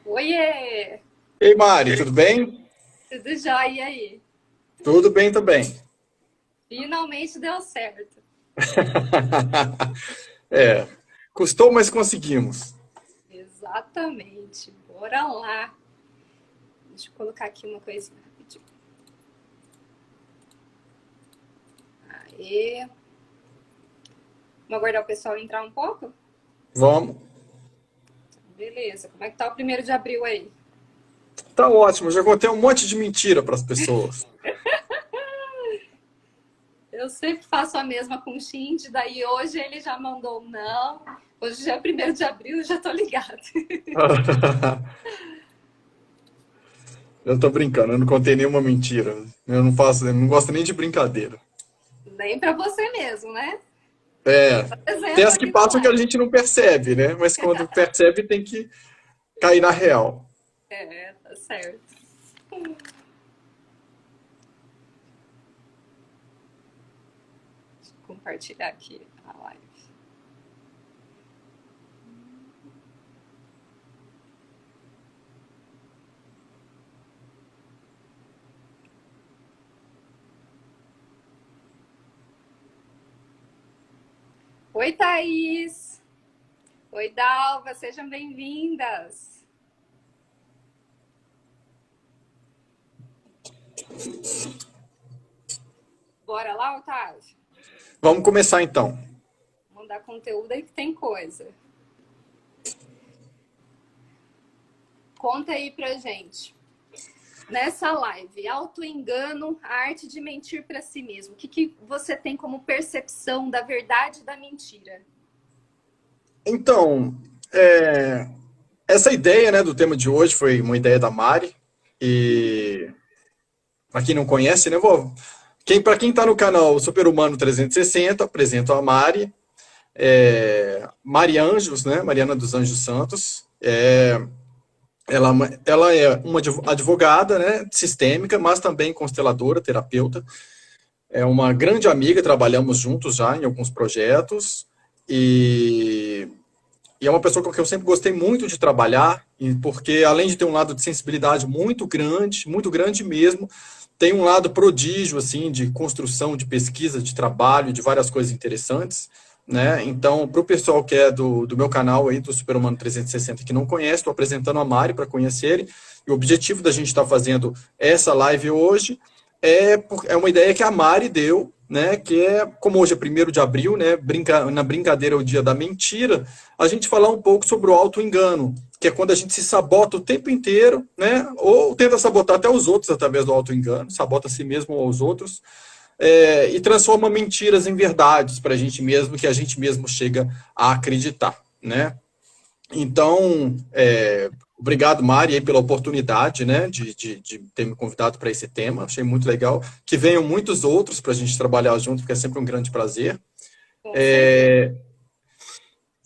Oiê! Ei, Mari, tudo bem? Tudo jóia e aí? Tudo bem também. Finalmente deu certo. É, custou, mas conseguimos. Exatamente. Bora lá. Deixa eu colocar aqui uma coisinha rapidinho. Aê. Vamos aguardar o pessoal entrar um pouco? Vamos. Beleza. Como é que tá o 1º de abril aí? Tá ótimo, já contei um monte de mentira para as pessoas. Eu sempre faço a mesma com o Shinji, daí hoje ele já mandou um não. Hoje já é 1º de abril, eu já tô ligado. Eu tô brincando, eu não contei nenhuma mentira. Eu não faço, eu não gosto nem de brincadeira. Nem pra você mesmo, né? É, tem Exemplo as que aqui na passam que a live. gente não percebe, né? Mas quando percebe tem que cair na real. É, tá certo. Deixa eu compartilhar aqui a live. Oi, Thaís! Oi, Dalva! Sejam bem-vindas! Bora lá, Otávio? Vamos começar então. Mandar conteúdo aí que tem coisa. Conta aí pra gente. Nessa live, auto-engano, a arte de mentir pra si mesmo. O que você tem como percepção da verdade e da mentira? Então, essa ideia, né, do tema de hoje foi uma ideia da Mari. E para quem não conhece, né, para quem está no canal Super Humano 360, apresento a Mari, Mari Anjos, né, Mariana dos Anjos Santos. Ela é uma advogada, né, sistêmica, mas também consteladora, terapeuta. É uma grande amiga, trabalhamos juntos já em alguns projetos. E E é uma pessoa com quem eu sempre gostei muito de trabalhar, porque além de ter um lado de sensibilidade muito grande mesmo, tem um lado prodígio, assim, de construção, de pesquisa, de trabalho, de várias coisas interessantes, né? Então, para o pessoal que é do meu canal aí, do Super Humano 360, que não conhece, estou apresentando a Mari para conhecerem, e o objetivo da gente estar fazendo essa live hoje é uma ideia que a Mari deu, né? Que é, como hoje é 1º de abril, né? Na brincadeira é o dia da mentira, a gente falar um pouco sobre o auto-engano, que é quando a gente se sabota o tempo inteiro, né? Ou tenta sabotar até os outros através do auto-engano, sabota a si mesmo ou aos outros, e transforma mentiras em verdades para a gente mesmo, que a gente mesmo chega a acreditar, né? Então, obrigado, Mari, aí, pela oportunidade, né, de ter me convidado para esse tema. Achei muito legal. Que venham muitos outros para a gente trabalhar junto, porque é sempre um grande prazer. Com certeza.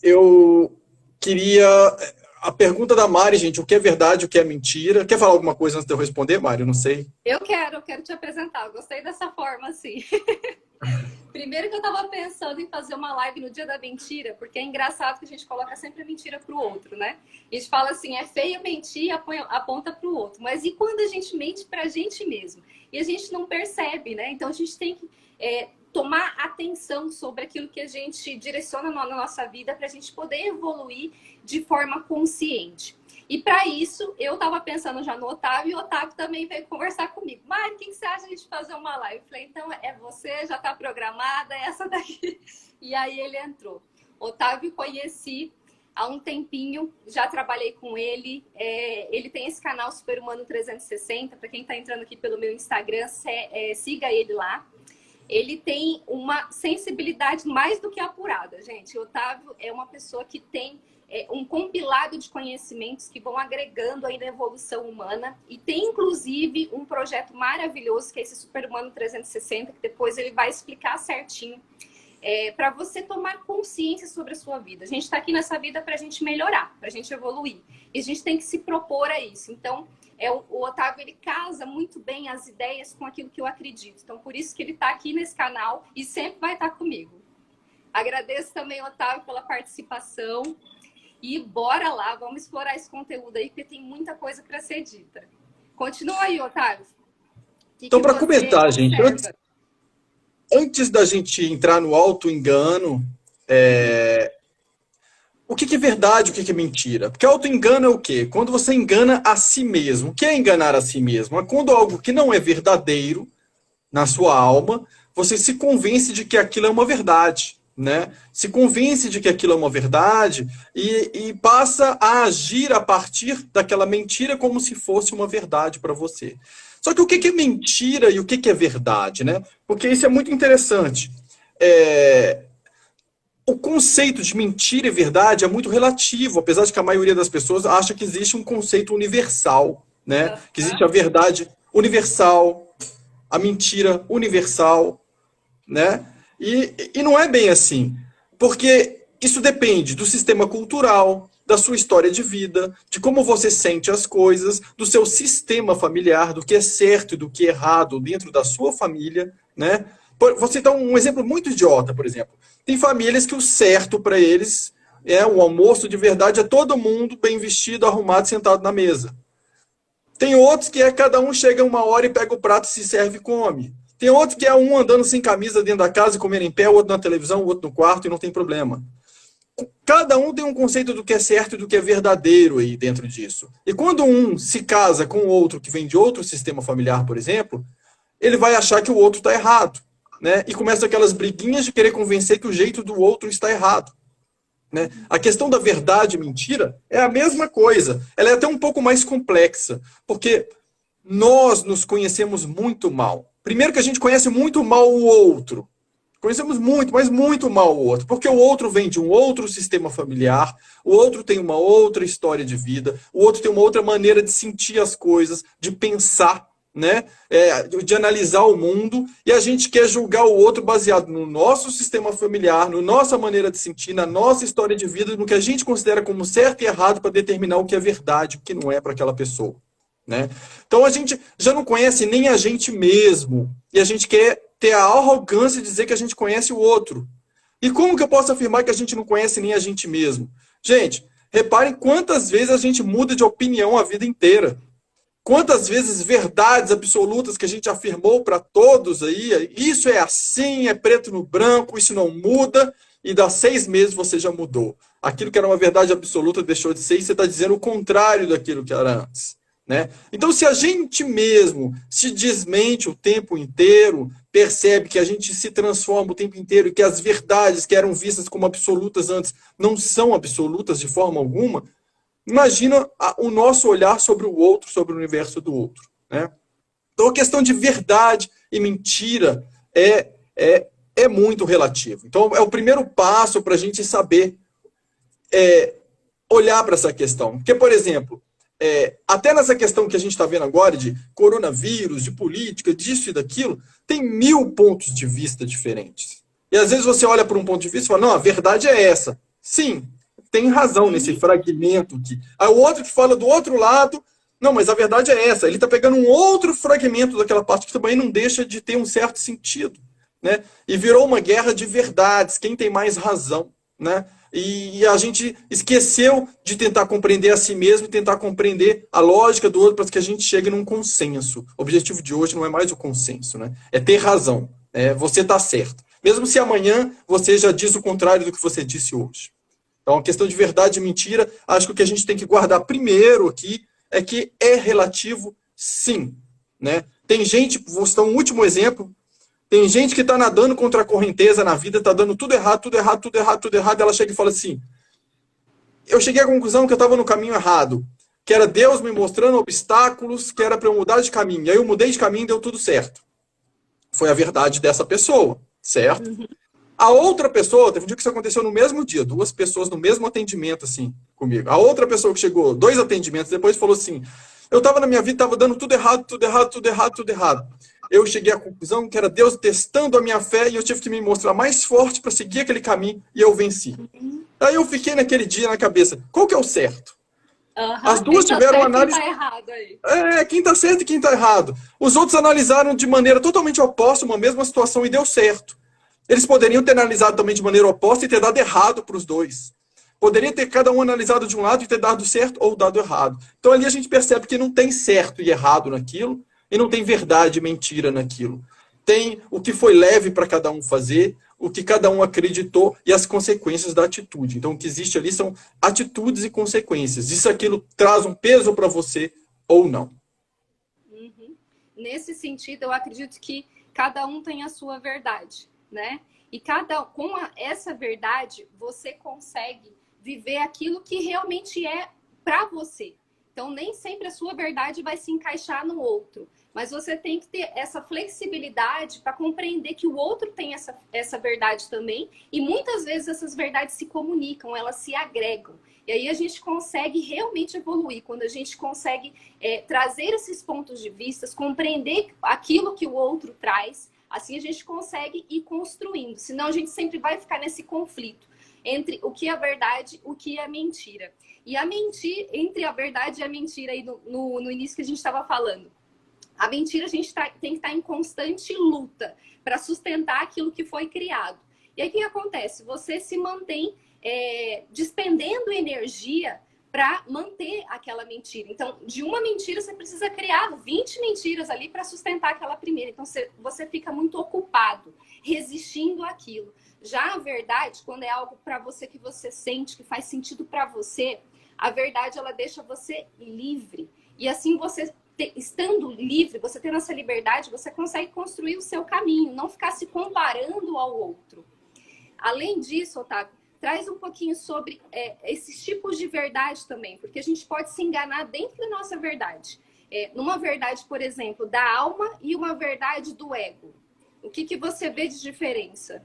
Eu queria. A pergunta da Mari, gente, o que é verdade, o que é mentira? Quer falar alguma coisa antes de eu responder, Mari? Eu não sei. Eu quero te apresentar. Eu gostei dessa forma, assim. Primeiro que eu tava pensando em fazer uma live no dia da mentira, porque é engraçado que a gente coloca sempre a mentira pro outro, né? A gente fala assim, é feio mentir e aponta pro outro. Mas e quando a gente mente pra gente mesmo? E a gente não percebe, né? Então a gente tem que tomar atenção sobre aquilo que a gente direciona na nossa vida para a gente poder evoluir de forma consciente. E para isso, eu estava pensando já no Otávio, e o Otávio também veio conversar comigo. Mari, o que você acha de a gente fazer uma live? Eu falei, então é você, já está programada, é essa daqui. E aí ele entrou. Otávio conheci há um tempinho, já trabalhei com ele. Ele tem esse canal Super Humano 360. Para quem está entrando aqui pelo meu Instagram, siga ele lá. Ele tem uma sensibilidade mais do que apurada, gente. O Otávio é uma pessoa que tem um compilado de conhecimentos que vão agregando aí na evolução humana. E tem, inclusive, um projeto maravilhoso, que é esse Superhumano 360, que depois ele vai explicar certinho, para você tomar consciência sobre a sua vida. A gente está aqui nessa vida para a gente melhorar, para a gente evoluir. E a gente tem que se propor a isso. Então, o Otávio, ele casa muito bem as ideias com aquilo que eu acredito. Então, por isso que ele está aqui nesse canal e sempre vai estar comigo. Agradeço também, Otávio, pela participação. E bora lá, vamos explorar esse conteúdo aí, porque tem muita coisa para ser dita. Continua aí, Otávio. Então, para comentar, gente, antes da gente entrar no auto-engano, o que é verdade, o que é mentira? Porque auto-engano é o quê? Quando você engana a si mesmo. O que é enganar a si mesmo? É quando algo que não é verdadeiro na sua alma, você se convence de que aquilo é uma verdade. Né? Se convence de que aquilo é uma verdade e passa a agir a partir daquela mentira como se fosse uma verdade para você. Só que o que é mentira e o que é verdade? Né? Porque isso é muito interessante. O conceito de mentira e verdade é muito relativo, apesar de que a maioria das pessoas acha que existe um conceito universal, né? Que existe a verdade universal, a mentira universal, né? E não é bem assim, porque isso depende do sistema cultural, da sua história de vida, de como você sente as coisas, do seu sistema familiar, do que é certo e do que é errado dentro da sua família, né? Vou citar um exemplo muito idiota, por exemplo. Tem famílias que o certo para eles o almoço de verdade, é todo mundo bem vestido, arrumado, sentado na mesa. Tem outros que cada um chega uma hora e pega o prato, se serve e come. Tem outro que é um andando sem camisa dentro da casa, comendo em pé, o outro na televisão, o outro no quarto, e não tem problema. Cada um tem um conceito do que é certo e do que é verdadeiro aí dentro disso. E quando um se casa com o outro que vem de outro sistema familiar, por exemplo, ele vai achar que o outro está errado, né? E começa aquelas briguinhas de querer convencer que o jeito do outro está errado. Né? A questão da verdade e mentira é a mesma coisa. Ela é até um pouco mais complexa, porque nós nos conhecemos muito mal. Primeiro que a gente conhece muito mal o outro. Conhecemos muito, mas muito mal o outro. Porque o outro vem de um outro sistema familiar, o outro tem uma outra história de vida, o outro tem uma outra maneira de sentir as coisas, de pensar, né? De analisar o mundo, e a gente quer julgar o outro baseado no nosso sistema familiar, na nossa maneira de sentir, na nossa história de vida, no que a gente considera como certo e errado para determinar o que é verdade, o que não é para aquela pessoa. Né? Então a gente já não conhece nem a gente mesmo, e a gente quer ter a arrogância de dizer que a gente conhece o outro. E como que eu posso afirmar que a gente não conhece nem a gente mesmo? Gente, reparem quantas vezes a gente muda de opinião a vida inteira. Quantas vezes verdades absolutas que a gente afirmou para todos aí, isso é assim, é preto no branco, isso não muda, e dá 6 meses você já mudou. Aquilo que era uma verdade absoluta deixou de ser, e você está dizendo o contrário daquilo que era antes. Né? Então, se a gente mesmo se desmente o tempo inteiro, percebe que a gente se transforma o tempo inteiro e que as verdades que eram vistas como absolutas antes não são absolutas de forma alguma, imagina o nosso olhar sobre o outro, sobre o universo do outro. Né? Então, a questão de verdade e mentira é muito relativo. Então, é o primeiro passo para a gente saber olhar para essa questão. Porque, por exemplo, até nessa questão que a gente está vendo agora de coronavírus, de política, disso e daquilo, tem 1000 pontos de vista diferentes. E às vezes você olha para um ponto de vista e fala, não, a verdade é essa. Sim, tem razão nesse fragmento aqui. Aí o outro que fala do outro lado, não, mas a verdade é essa. Ele está pegando um outro fragmento daquela parte que também não deixa de ter um certo sentido. Né? E virou uma guerra de verdades, quem tem mais razão, né? E a gente esqueceu de tentar compreender a si mesmo e tentar compreender a lógica do outro para que a gente chegue num consenso. O objetivo de hoje não é mais o consenso, né? É ter razão. Você está certo. Mesmo se amanhã você já diz o contrário do que você disse hoje. Então, a questão de verdade e mentira, acho que o que a gente tem que guardar primeiro aqui é que é relativo, sim. Né? Tem gente, vou citar um último exemplo, tem gente que está nadando contra a correnteza na vida, está dando tudo errado, tudo errado, tudo errado, tudo errado. Ela chega e fala assim, eu cheguei à conclusão que eu estava no caminho errado, que era Deus me mostrando obstáculos, que era para eu mudar de caminho. E aí eu mudei de caminho e deu tudo certo. Foi a verdade dessa pessoa, certo? A outra pessoa, teve um dia que isso aconteceu no mesmo dia, 2 pessoas no mesmo atendimento, assim, comigo. A outra pessoa que chegou, 2 atendimentos depois, falou assim, eu estava na minha vida, estava dando tudo errado, tudo errado, tudo errado, tudo errado. Eu cheguei à conclusão que era Deus testando a minha fé e eu tive que me mostrar mais forte para seguir aquele caminho e eu venci. Aí eu fiquei naquele dia na cabeça, qual que é o certo? As duas tiveram análise... Quem tá errado aí? Quem tá certo e quem tá errado. Os outros analisaram de maneira totalmente oposta uma mesma situação e deu certo. Eles poderiam ter analisado também de maneira oposta e ter dado errado para os dois. Poderia ter cada um analisado de um lado e ter dado certo ou dado errado. Então ali a gente percebe que não tem certo e errado naquilo e não tem verdade e mentira naquilo. Tem o que foi leve para cada um fazer, o que cada um acreditou e as consequências da atitude. Então o que existe ali são atitudes e consequências. Isso aquilo traz um peso para você ou não. Uhum. Nesse sentido, eu acredito que cada um tem a sua verdade, né? E essa verdade, você consegue viver aquilo que realmente é para você. Então, nem sempre a sua verdade vai se encaixar no outro. Mas você tem que ter essa flexibilidade para compreender que o outro tem essa verdade também. E muitas vezes essas verdades se comunicam, elas se agregam. E aí a gente consegue realmente evoluir. Quando a gente consegue trazer esses pontos de vista, compreender aquilo que o outro traz, assim a gente consegue ir construindo. Senão a gente sempre vai ficar nesse conflito entre o que é verdade e o que é mentira. E entre a verdade e a mentira, aí no início que a gente estava falando, a mentira a gente tem que estar em constante luta para sustentar aquilo que foi criado. E aí o que acontece? Você se mantém despendendo energia para manter aquela mentira. Então, de uma mentira, você precisa criar 20 mentiras ali para sustentar aquela primeira. Então, você fica muito ocupado, resistindo àquilo. Já a verdade, quando é algo para você que você sente, que faz sentido para você, a verdade, ela deixa você livre. E assim, você estando livre, você tendo essa liberdade, você consegue construir o seu caminho, não ficar se comparando ao outro. Além disso, Otávio, traz um pouquinho sobre esses tipos de verdade também, porque a gente pode se enganar dentro da nossa verdade. Numa verdade, por exemplo, da alma e uma verdade do ego. O que você vê de diferença?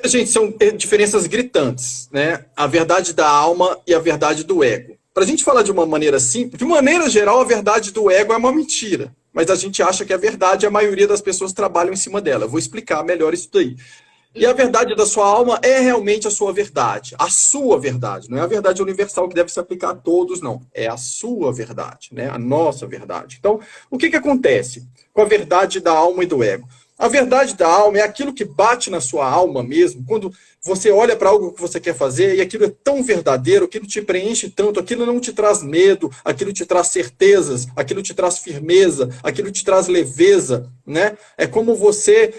Gente, são diferenças gritantes, né? A verdade da alma e a verdade do ego. Para a gente falar de uma maneira simples, de maneira geral, a verdade do ego é uma mentira. Mas a gente acha que é verdade e a maioria das pessoas trabalham em cima dela. Eu vou explicar melhor isso daí. E a verdade da sua alma é realmente a sua verdade. A sua verdade. Não é a verdade universal que deve se aplicar a todos, não. É a sua verdade, né? A nossa verdade. Então, o que acontece com a verdade da alma e do ego? A verdade da alma é aquilo que bate na sua alma mesmo, quando você olha para algo que você quer fazer e aquilo é tão verdadeiro, aquilo te preenche tanto, aquilo não te traz medo, aquilo te traz certezas, aquilo te traz firmeza, aquilo te traz leveza, né? É como você,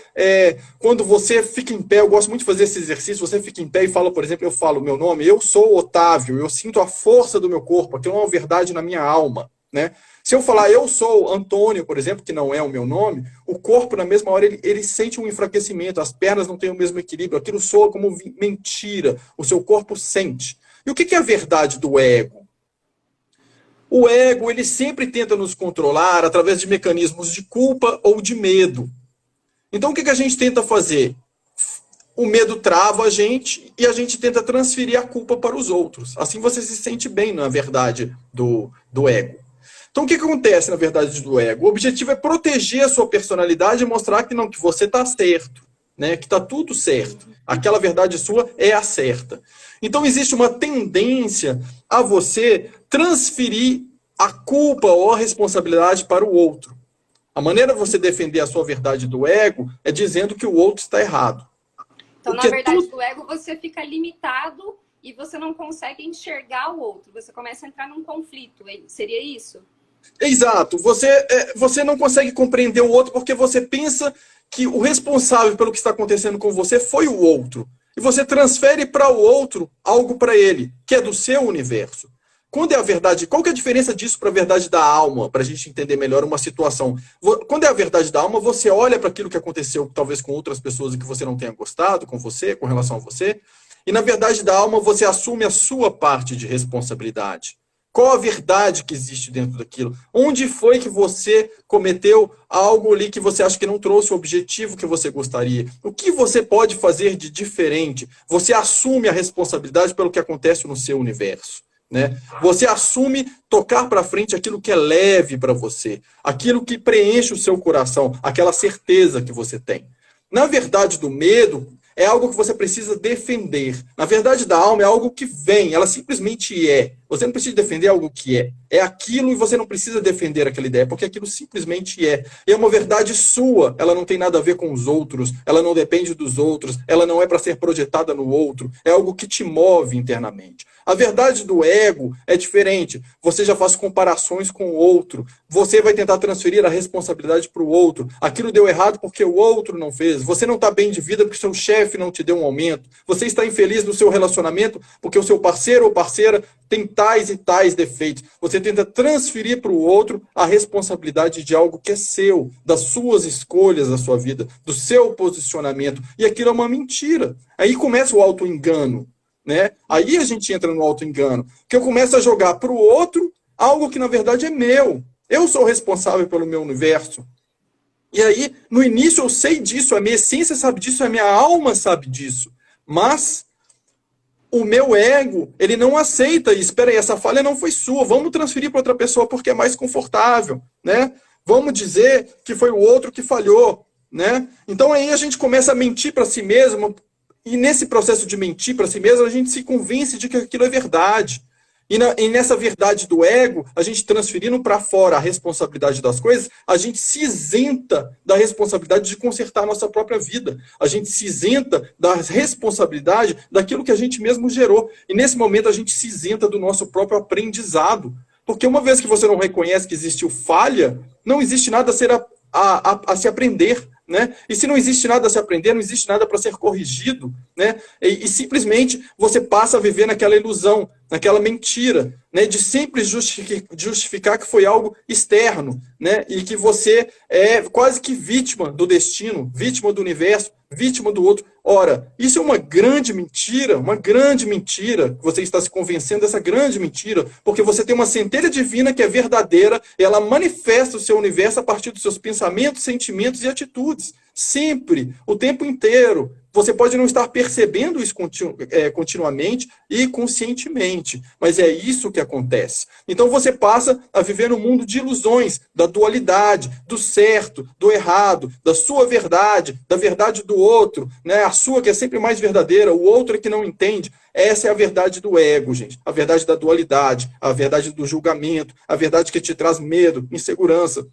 quando você fica em pé, eu gosto muito de fazer esse exercício, você fica em pé e fala, por exemplo, eu falo meu nome, eu sou Otávio, eu sinto a força do meu corpo, aquilo é uma verdade na minha alma, né? Se eu falar eu sou Antônio, por exemplo, que não é o meu nome, o corpo, na mesma hora, ele sente um enfraquecimento, as pernas não têm o mesmo equilíbrio, aquilo soa como mentira, o seu corpo sente. E o que é a verdade do ego? O ego, ele sempre tenta nos controlar através de mecanismos de culpa ou de medo. Então, o que a gente tenta fazer? O medo trava a gente e a gente tenta transferir a culpa para os outros. Assim você se sente bem na verdade do ego. Então, o que acontece, na verdade, do ego? O objetivo é proteger a sua personalidade e mostrar que não, que você está certo, né? Que está tudo certo. Aquela verdade sua é a certa. Então, existe uma tendência a você transferir a culpa ou a responsabilidade para o outro. A maneira de você defender a sua verdade do ego é dizendo que o outro está errado. Então, na verdade, do ego, você fica limitado e você não consegue enxergar o outro. Você começa a entrar num conflito. Seria isso? Exato. Você não consegue compreender o outro porque você pensa que o responsável pelo que está acontecendo com você foi o outro. E você transfere para o outro algo para ele, que é do seu universo. Quando é a verdade, qual que é a diferença disso para a verdade da alma, para a gente entender melhor uma situação? Quando é a verdade da alma, você olha para aquilo que aconteceu talvez com outras pessoas e que você não tenha gostado, com você, com relação a você, e na verdade da alma você assume a sua parte de responsabilidade. Qual a verdade que existe dentro daquilo? Onde foi que você cometeu algo ali que você acha que não trouxe o objetivo que você gostaria? O que você pode fazer de diferente? Você assume a responsabilidade pelo que acontece no seu universo, né? Você assume tocar para frente aquilo que é leve para você, aquilo que preenche o seu coração, aquela certeza que você tem. Na verdade do medo, é algo que você precisa defender. Na verdade da alma, é algo que vem, ela simplesmente é. Você não precisa defender algo que é. É aquilo e você não precisa defender aquela ideia, porque aquilo simplesmente é. E é uma verdade sua, ela não tem nada a ver com os outros, ela não depende dos outros, ela não é para ser projetada no outro, é algo que te move internamente. A verdade do ego é diferente. Você já faz comparações com o outro. Você vai tentar transferir a responsabilidade para o outro. Aquilo deu errado porque o outro não fez. Você não está bem de vida porque seu chefe não te deu um aumento. Você está infeliz no seu relacionamento porque o seu parceiro ou parceira tem tais e tais defeitos. Você tenta transferir para o outro a responsabilidade de algo que é seu, das suas escolhas da sua vida, do seu posicionamento. E aquilo é uma mentira. Aí começa o auto-engano. Né? Aí a gente entra no auto-engano, que eu começo a jogar para o outro algo que na verdade é meu. Eu sou responsável pelo meu universo. E aí, no início eu sei disso, a minha essência sabe disso, a minha alma sabe disso. Mas o meu ego, ele não aceita isso. Espera aí, essa falha não foi sua, vamos transferir para outra pessoa porque é mais confortável. Né? Vamos dizer que foi o outro que falhou. Né? Então aí a gente começa a mentir para si mesmo. E nesse processo de mentir para si mesmo, a gente se convence de que aquilo é verdade. E nessa verdade do ego, a gente transferindo para fora a responsabilidade das coisas, a gente se isenta da responsabilidade de consertar a nossa própria vida. A gente se isenta da responsabilidade daquilo que a gente mesmo gerou. E nesse momento a gente se isenta do nosso próprio aprendizado. Porque uma vez que você não reconhece que existiu falha, não existe nada a se aprender. Né? E se não existe nada a se aprender, não existe nada para ser corrigido, né? E simplesmente você passa a viver naquela ilusão, naquela mentira, né? De sempre justificar que foi algo externo, né? E que você é quase que vítima do destino, vítima do universo, vítima do outro. Ora, isso é uma grande mentira, você está se convencendo dessa grande mentira, porque você tem uma centelha divina que é verdadeira, e ela manifesta o seu universo a partir dos seus pensamentos, sentimentos e atitudes. Sempre, o tempo inteiro. Você pode não estar percebendo isso continuamente e conscientemente, mas é isso que acontece. Então você passa a viver num mundo de ilusões, da dualidade, do certo, do errado, da sua verdade, da verdade do outro, né? A sua que é sempre mais verdadeira, o outro é que não entende. Essa é a verdade do ego, gente. A verdade da dualidade, a verdade do julgamento, a verdade que te traz medo, insegurança,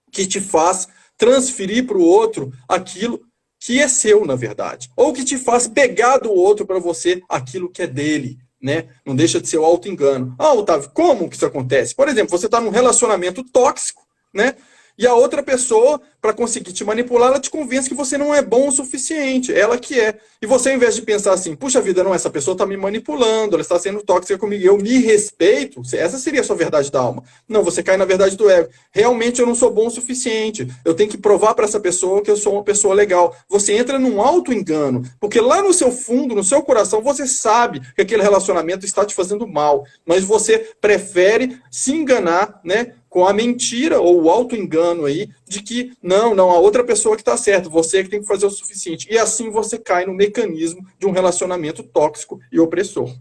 que te faz transferir para o outro aquilo que é seu, na verdade. Ou que te faz pegar do outro para você aquilo que é dele. Né? Não deixa de ser o auto-engano. Ah, Otávio, como que isso acontece? Por exemplo, você está num relacionamento tóxico, né? E a outra pessoa, para conseguir te manipular, ela te convence que você não é bom o suficiente. Ela que é. E você, ao invés de pensar assim, puxa vida, não, essa pessoa está me manipulando, ela está sendo tóxica comigo, eu me respeito, essa seria a sua verdade da alma. Não, você cai na verdade do ego. Realmente eu não sou bom o suficiente. Eu tenho que provar para essa pessoa que eu sou uma pessoa legal. Você entra num auto-engano, porque lá no seu fundo, no seu coração, você sabe que aquele relacionamento está te fazendo mal, mas você prefere se enganar, né? Com a mentira ou o auto-engano aí de que não, a outra pessoa que está certa, você que tem que fazer o suficiente. E assim você cai no mecanismo de um relacionamento tóxico e opressor.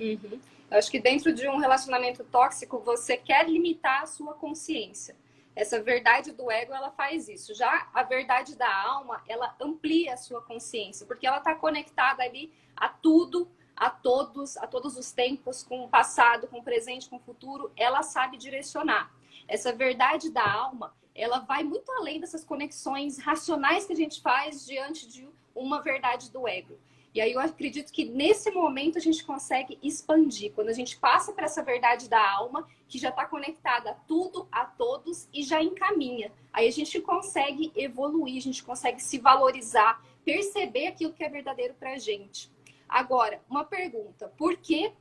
Uhum. Eu acho que dentro de um relacionamento tóxico, você quer limitar a sua consciência. Essa verdade do ego, ela faz isso. Já a verdade da alma, ela amplia a sua consciência, porque ela está conectada ali a tudo, a todos os tempos, com o passado, com o presente, com o futuro, ela sabe direcionar. Essa verdade da alma, ela vai muito além dessas conexões racionais que a gente faz diante de uma verdade do ego. E aí eu acredito que nesse momento a gente consegue expandir, quando a gente passa para essa verdade da alma, que já está conectada a tudo, a todos e já encaminha. Aí a gente consegue evoluir, a gente consegue se valorizar, perceber aquilo que é verdadeiro para a gente. Agora, uma pergunta. Por que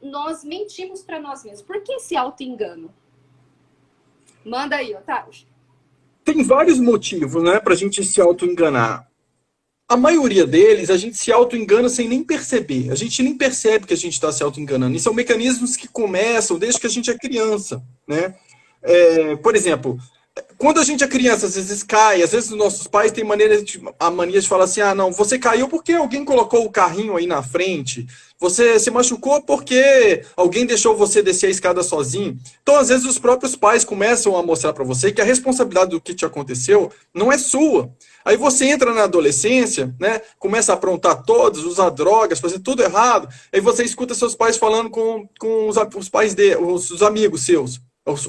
nós mentimos para nós mesmos? Por que esse auto-engano? Manda aí, Otávio. Tem vários motivos, né, para a gente se auto-enganar. A maioria deles, a gente se auto-engana sem nem perceber. A gente nem percebe que a gente está se auto-enganando. E são mecanismos que começam desde que a gente é criança, né? Por exemplo, quando a gente é criança, às vezes cai, às vezes os nossos pais têm a mania de falar assim, ah, não, você caiu porque alguém colocou o carrinho aí na frente, você se machucou porque alguém deixou você descer a escada sozinho. Então, às vezes, os próprios pais começam a mostrar para você que a responsabilidade do que te aconteceu não é sua. Aí você entra na adolescência, né? Começa a aprontar todos, usar drogas, fazer tudo errado. Aí você escuta seus pais falando com os pais os amigos seus,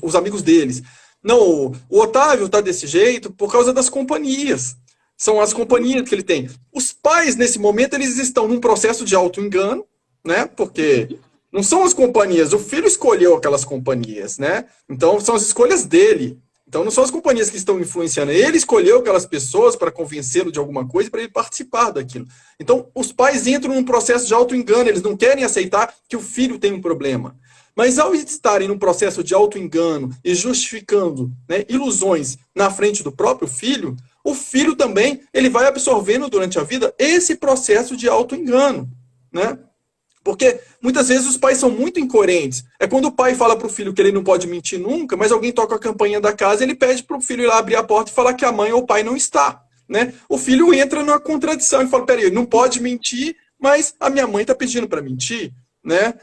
os amigos deles. Não, o Otávio tá desse jeito por causa das companhias. São as companhias que ele tem. Os pais, nesse momento, eles estão num processo de auto-engano, né? Porque não são as companhias, o filho escolheu aquelas companhias, né? Então, são as escolhas dele. Então, não são as companhias que estão influenciando. Ele escolheu aquelas pessoas para convencê-lo de alguma coisa, para ele participar daquilo. Então, os pais entram num processo de auto-engano. Eles não querem aceitar que o filho tem um problema. Mas ao estarem num processo de auto-engano e justificando, né, ilusões na frente do próprio filho, o filho também ele vai absorvendo durante a vida esse processo de auto-engano, né? Porque muitas vezes os pais são muito incoerentes. É quando o pai fala para o filho que ele não pode mentir nunca, mas alguém toca a campainha da casa, ele pede para o filho ir lá abrir a porta e falar que a mãe ou o pai não está, né? O filho entra numa contradição e fala, peraí, não pode mentir, mas a minha mãe está pedindo para mentir, né?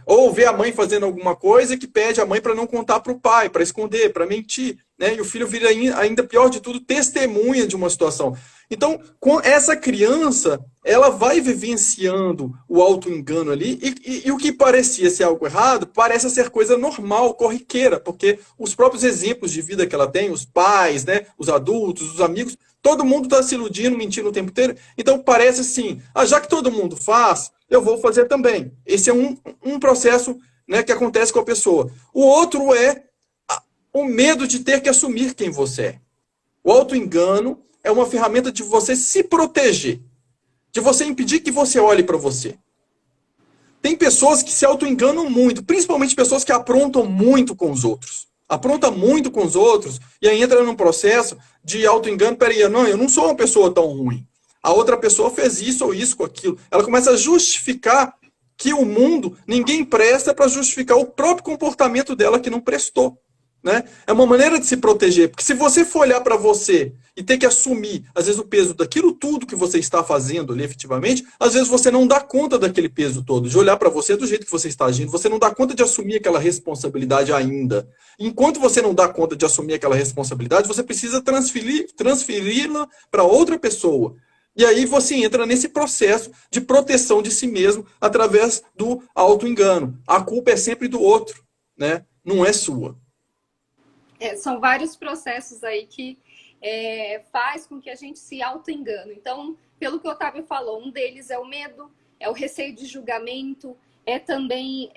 Ou vê a mãe fazendo alguma coisa que pede a mãe para não contar para o pai, para esconder, para mentir, né? E o filho vira ainda pior de tudo, testemunha de uma situação. Então, com essa criança, ela vai vivenciando o auto-engano ali, e o que parecia ser algo errado, parece ser coisa normal, corriqueira, porque os próprios exemplos de vida que ela tem, os pais, né, os adultos, os amigos, todo mundo está se iludindo, mentindo o tempo inteiro. Então, parece assim, já que todo mundo faz, eu vou fazer também. Esse é um processo, né, que acontece com a pessoa. O outro é o medo de ter que assumir quem você é. O auto-engano é uma ferramenta de você se proteger, de você impedir que você olhe para você. Tem pessoas que se auto-enganam muito, principalmente pessoas que aprontam muito com os outros. Apronta muito com os outros e aí entra num processo de auto-engano. Peraí, não, eu não sou uma pessoa tão ruim. A outra pessoa fez isso ou isso com aquilo. Ela começa a justificar que o mundo, ninguém presta para justificar o próprio comportamento dela que não prestou. Né? É uma maneira de se proteger, porque se você for olhar para você e ter que assumir, às vezes, o peso daquilo tudo que você está fazendo ali, efetivamente, às vezes você não dá conta daquele peso todo, de olhar para você do jeito que você está agindo, você não dá conta de assumir aquela responsabilidade ainda. Enquanto você não dá conta de assumir aquela responsabilidade, você precisa transferi-la para outra pessoa. E aí você entra nesse processo de proteção de si mesmo através do auto-engano. A culpa é sempre do outro, né? Não é sua. São vários processos aí que faz com que a gente se auto-engane. Então, pelo que o Otávio falou, um deles é o medo, é o receio de julgamento, é também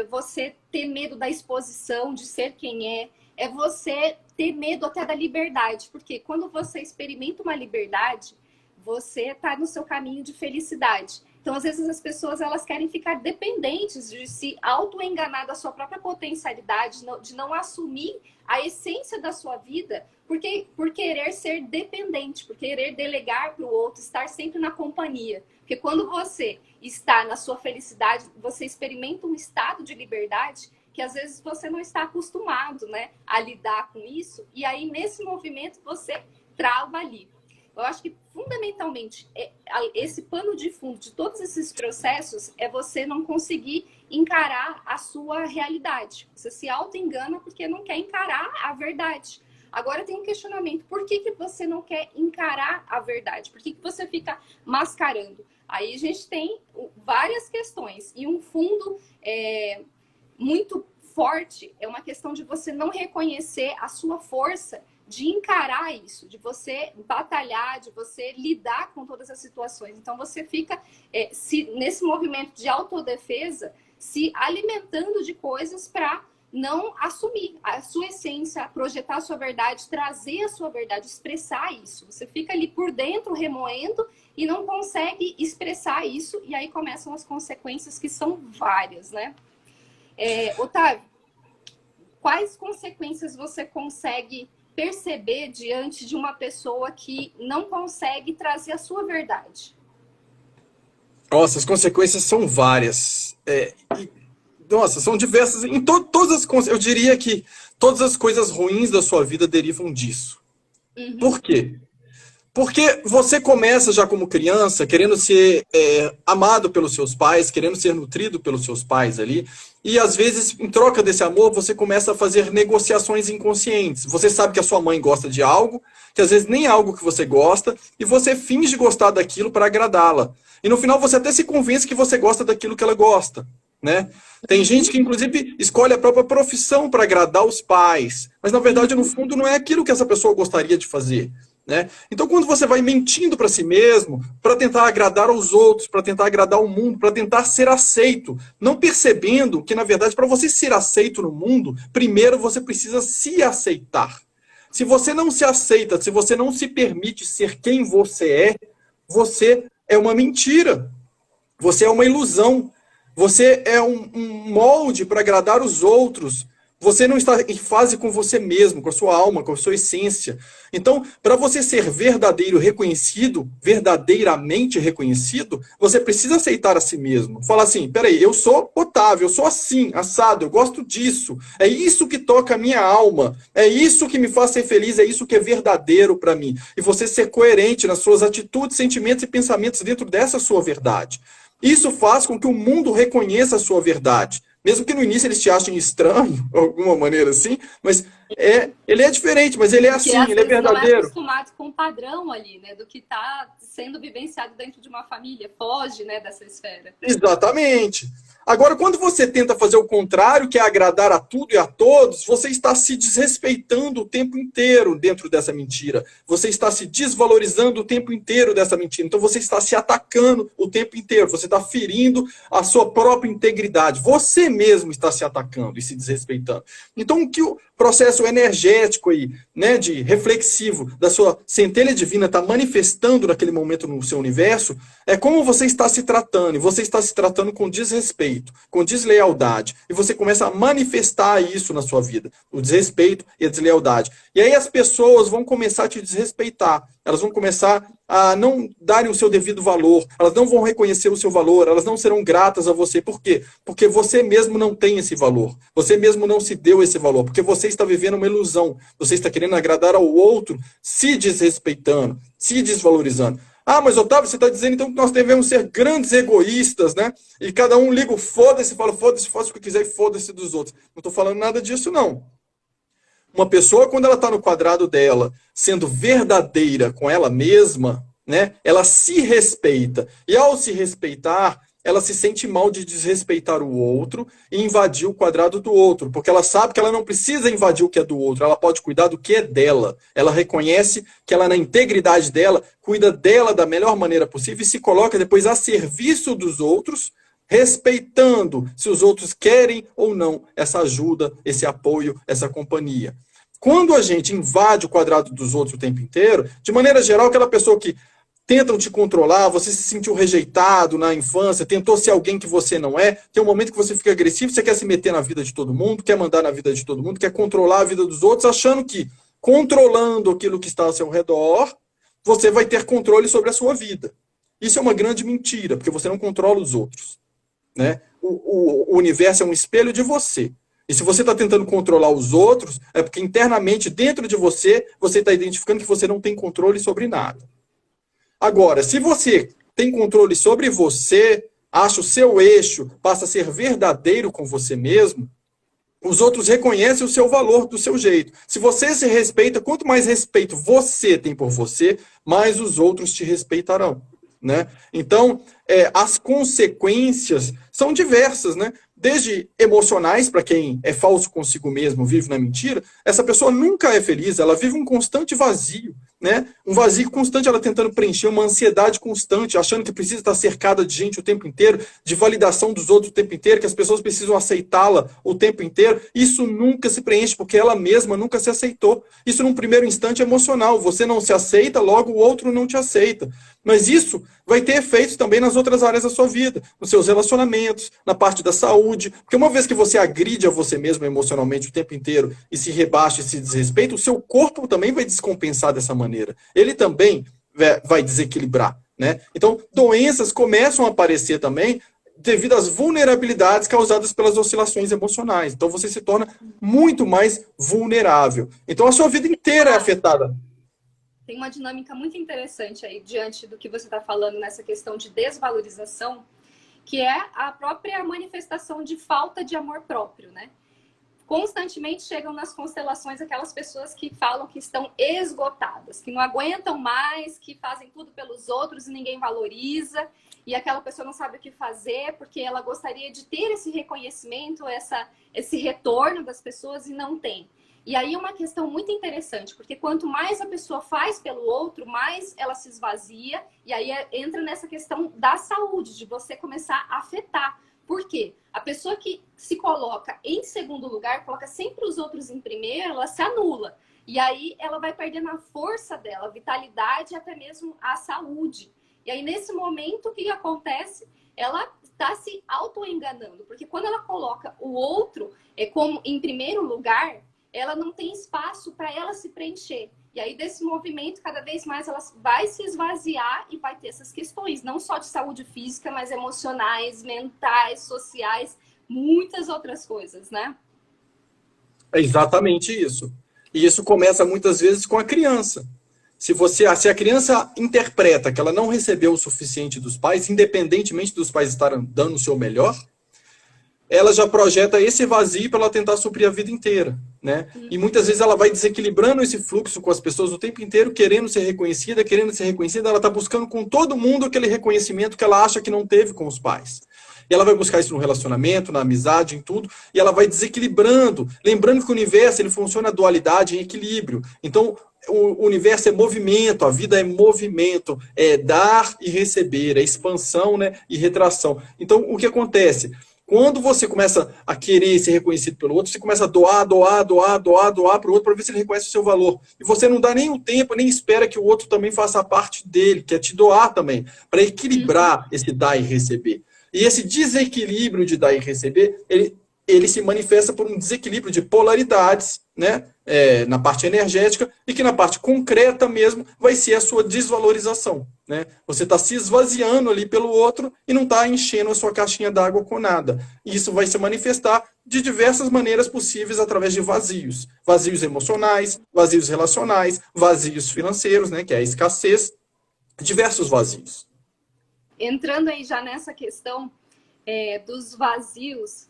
você ter medo da exposição, de ser quem é você ter medo até da liberdade, porque quando você experimenta uma liberdade, você está no seu caminho de felicidade. Então, às vezes, as pessoas elas querem ficar dependentes de se auto-enganar da sua própria potencialidade, de não assumir a essência da sua vida, porque, por querer ser dependente, por querer delegar para o outro, estar sempre na companhia. Porque quando você está na sua felicidade, você experimenta um estado de liberdade que às vezes você não está acostumado, né, a lidar com isso, e aí nesse movimento você trava ali. Eu acho que, fundamentalmente, esse pano de fundo de todos esses processos é você não conseguir encarar a sua realidade. Você se auto-engana porque não quer encarar a verdade. Agora tem um questionamento. Por que você não quer encarar a verdade? Por que você fica mascarando? Aí a gente tem várias questões. E um fundo muito forte é uma questão de você não reconhecer a sua força de encarar isso, de você batalhar, de você lidar com todas as situações. Então, você fica nesse movimento de autodefesa, se alimentando de coisas para não assumir a sua essência, projetar a sua verdade, trazer a sua verdade, expressar isso. Você fica ali por dentro, remoendo, e não consegue expressar isso, e aí começam as consequências, que são várias, né? Otávio, quais consequências você consegue perceber diante de uma pessoa que não consegue trazer a sua verdade? Nossa, as consequências são várias. Nossa, são diversas. Em todas as, eu diria que todas as coisas ruins da sua vida derivam disso. Uhum. Por quê? Porque você começa já como criança querendo ser amado pelos seus pais, querendo ser nutrido pelos seus pais ali, e às vezes, em troca desse amor, você começa a fazer negociações inconscientes. Você sabe que a sua mãe gosta de algo, que às vezes nem é algo que você gosta, e você finge gostar daquilo para agradá-la. E no final você até se convence que você gosta daquilo que ela gosta, né? Tem gente que, inclusive, escolhe a própria profissão para agradar os pais, mas na verdade, no fundo, não é aquilo que essa pessoa gostaria de fazer. Né? Então, quando você vai mentindo para si mesmo, para tentar agradar aos outros, para tentar agradar o mundo, para tentar ser aceito, não percebendo que, na verdade, para você ser aceito no mundo, primeiro você precisa se aceitar. Se você não se aceita, se você não se permite ser quem você é uma mentira. Você é uma ilusão. Você é um molde para agradar os outros. Você não está em fase com você mesmo, com a sua alma, com a sua essência. Então, para você ser verdadeiro, reconhecido, verdadeiramente reconhecido, você precisa aceitar a si mesmo. Falar assim, peraí, eu sou Otávio, eu sou assim, assado, eu gosto disso. É isso que toca a minha alma. É isso que me faz ser feliz, é isso que é verdadeiro para mim. E você ser coerente nas suas atitudes, sentimentos e pensamentos dentro dessa sua verdade. Isso faz com que o mundo reconheça a sua verdade. Mesmo que no início eles te achem estranho, de alguma maneira assim, mas ele é diferente, mas ele é assim, ele é verdadeiro. Não é acostumado com o padrão ali, né, do que está sendo vivenciado dentro de uma família, foge, né, dessa esfera. Exatamente. Agora, quando você tenta fazer o contrário, que é agradar a tudo e a todos, você está se desrespeitando o tempo inteiro dentro dessa mentira. Você está se desvalorizando o tempo inteiro dessa mentira. Então, você está se atacando o tempo inteiro. Você está ferindo a sua própria integridade. Você mesmo está se atacando e se desrespeitando. Então, o que o processo energético aí, né, de reflexivo da sua centelha divina está manifestando naquele momento no seu universo, é como você está se tratando. E você está se tratando com desrespeito, com deslealdade. E você começa a manifestar isso na sua vida. O desrespeito e a deslealdade. E aí as pessoas vão começar a te desrespeitar. Elas vão começar a não darem o seu devido valor. Elas não vão reconhecer o seu valor. Elas não serão gratas a você. Por quê? Porque você mesmo não tem esse valor. Você mesmo não se deu esse valor. Porque você está vivendo uma ilusão. Você está querendo agradar ao outro, se desrespeitando, se desvalorizando. Ah, mas Otávio, você está dizendo então que nós devemos ser grandes egoístas, né? E cada um liga o foda-se, fala foda-se, faça o que quiser e foda-se dos outros. Não estou falando nada disso, não. Uma pessoa, quando ela está no quadrado dela, sendo verdadeira com ela mesma, né? Ela se respeita. E ao se respeitar, ela se sente mal de desrespeitar o outro e invadir o quadrado do outro, porque ela sabe que ela não precisa invadir o que é do outro, ela pode cuidar do que é dela. Ela reconhece que ela, na integridade dela, cuida dela da melhor maneira possível e se coloca depois a serviço dos outros, respeitando se os outros querem ou não essa ajuda, esse apoio, essa companhia. Quando a gente invade o quadrado dos outros o tempo inteiro, de maneira geral, aquela pessoa que tentam te controlar, você se sentiu rejeitado na infância, tentou ser alguém que você não é, tem um momento que você fica agressivo, você quer se meter na vida de todo mundo, quer mandar na vida de todo mundo, quer controlar a vida dos outros, achando que controlando aquilo que está ao seu redor, você vai ter controle sobre a sua vida. Isso é uma grande mentira, porque você não controla os outros. Né? O universo é um espelho de você. E se você está tentando controlar os outros, é porque internamente, dentro de você, você está identificando que você não tem controle sobre nada. Agora, se você tem controle sobre você, acha o seu eixo, passa a ser verdadeiro com você mesmo, os outros reconhecem o seu valor do seu jeito. Se você se respeita, quanto mais respeito você tem por você, mais os outros te respeitarão. Né? Então, as consequências são diversas, né? Desde emocionais, para quem é falso consigo mesmo, vive na mentira, essa pessoa nunca é feliz, ela vive um constante vazio. né? Um vazio constante, ela tentando preencher, uma ansiedade constante, achando que precisa estar cercada de gente o tempo inteiro, de validação dos outros o tempo inteiro, que as pessoas precisam aceitá-la o tempo inteiro. Isso nunca se preenche, porque ela mesma nunca se aceitou. Isso, num primeiro instante, é emocional. Você não se aceita, logo o outro não te aceita. Mas isso vai ter efeitos também nas outras áreas da sua vida, nos seus relacionamentos, na parte da saúde. Porque uma vez que você agride a você mesmo emocionalmente o tempo inteiro e se rebaixa e se desrespeita, o seu corpo também vai descompensar dessa maneira. Ele também vai desequilibrar, né? Então, doenças começam a aparecer também devido às vulnerabilidades causadas pelas oscilações emocionais. Então, você se torna muito mais vulnerável. Então, a sua vida inteira é afetada. Tem uma dinâmica muito interessante aí diante do que você está falando nessa questão de desvalorização, que é a própria manifestação de falta de amor próprio, né? Constantemente chegam nas constelações aquelas pessoas que falam que estão esgotadas, que não aguentam mais, que fazem tudo pelos outros e ninguém valoriza, e aquela pessoa não sabe o que fazer porque ela gostaria de ter esse reconhecimento, esse retorno das pessoas e não tem. E aí é uma questão muito interessante, porque quanto mais a pessoa faz pelo outro, mais ela se esvazia, e aí entra nessa questão da saúde, de você começar a afetar. Por quê? A pessoa que se coloca em segundo lugar, coloca sempre os outros em primeiro, ela se anula. E aí ela vai perdendo a força dela, a vitalidade e até mesmo a saúde. E aí nesse momento o que acontece? Ela está se auto-enganando, porque quando ela coloca o outro como em primeiro lugar, ela não tem espaço para ela se preencher. E aí, desse movimento, cada vez mais ela vai se esvaziar e vai ter essas questões, não só de saúde física, mas emocionais, mentais, sociais, muitas outras coisas, né? É exatamente isso. E isso começa muitas vezes com a criança. Se a criança interpreta que ela não recebeu o suficiente dos pais, independentemente dos pais estarem dando o seu melhor, ela já projeta esse vazio para ela tentar suprir a vida inteira, né? E muitas vezes ela vai desequilibrando esse fluxo com as pessoas o tempo inteiro, querendo ser reconhecida, ela está buscando com todo mundo aquele reconhecimento que ela acha que não teve com os pais. E ela vai buscar isso no relacionamento, na amizade, em tudo, e ela vai desequilibrando, lembrando que o universo ele funciona dualidade, em equilíbrio. Então, o universo é movimento, a vida é movimento, é dar e receber, é expansão, né, e retração. Então, o que acontece? Quando você começa a querer ser reconhecido pelo outro, você começa a doar para o outro para ver se ele reconhece o seu valor. E você não dá nem o tempo, nem espera que o outro também faça parte dele, que é te doar também, para equilibrar esse dar e receber. E esse desequilíbrio de dar e receber, ele se manifesta por um desequilíbrio de polaridades, né? Na parte energética, e que na parte concreta mesmo vai ser a sua desvalorização, né? Você está se esvaziando ali pelo outro e não está enchendo a sua caixinha d'água com nada. E isso vai se manifestar de diversas maneiras possíveis através de vazios. Vazios emocionais, vazios relacionais, vazios financeiros, né? Que é a escassez, diversos vazios. Entrando aí já nessa questão dos vazios,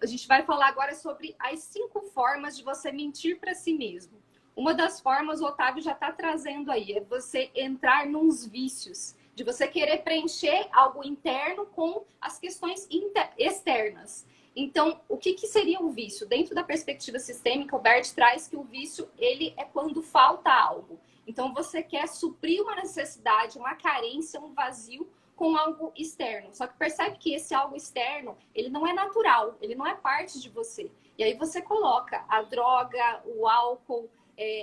a gente vai falar agora sobre as 5 formas de você mentir para si mesmo. Uma das formas, o Otávio já está trazendo aí, é você entrar nos vícios, de você querer preencher algo interno com as questões externas. Então, o que seria o vício? Dentro da perspectiva sistêmica, o Bert traz que o vício ele é quando falta algo. Então, você quer suprir uma necessidade, uma carência, um vazio, com algo externo. Só que percebe que esse algo externo, ele não é natural, ele não é parte de você. E aí você coloca a droga, o álcool,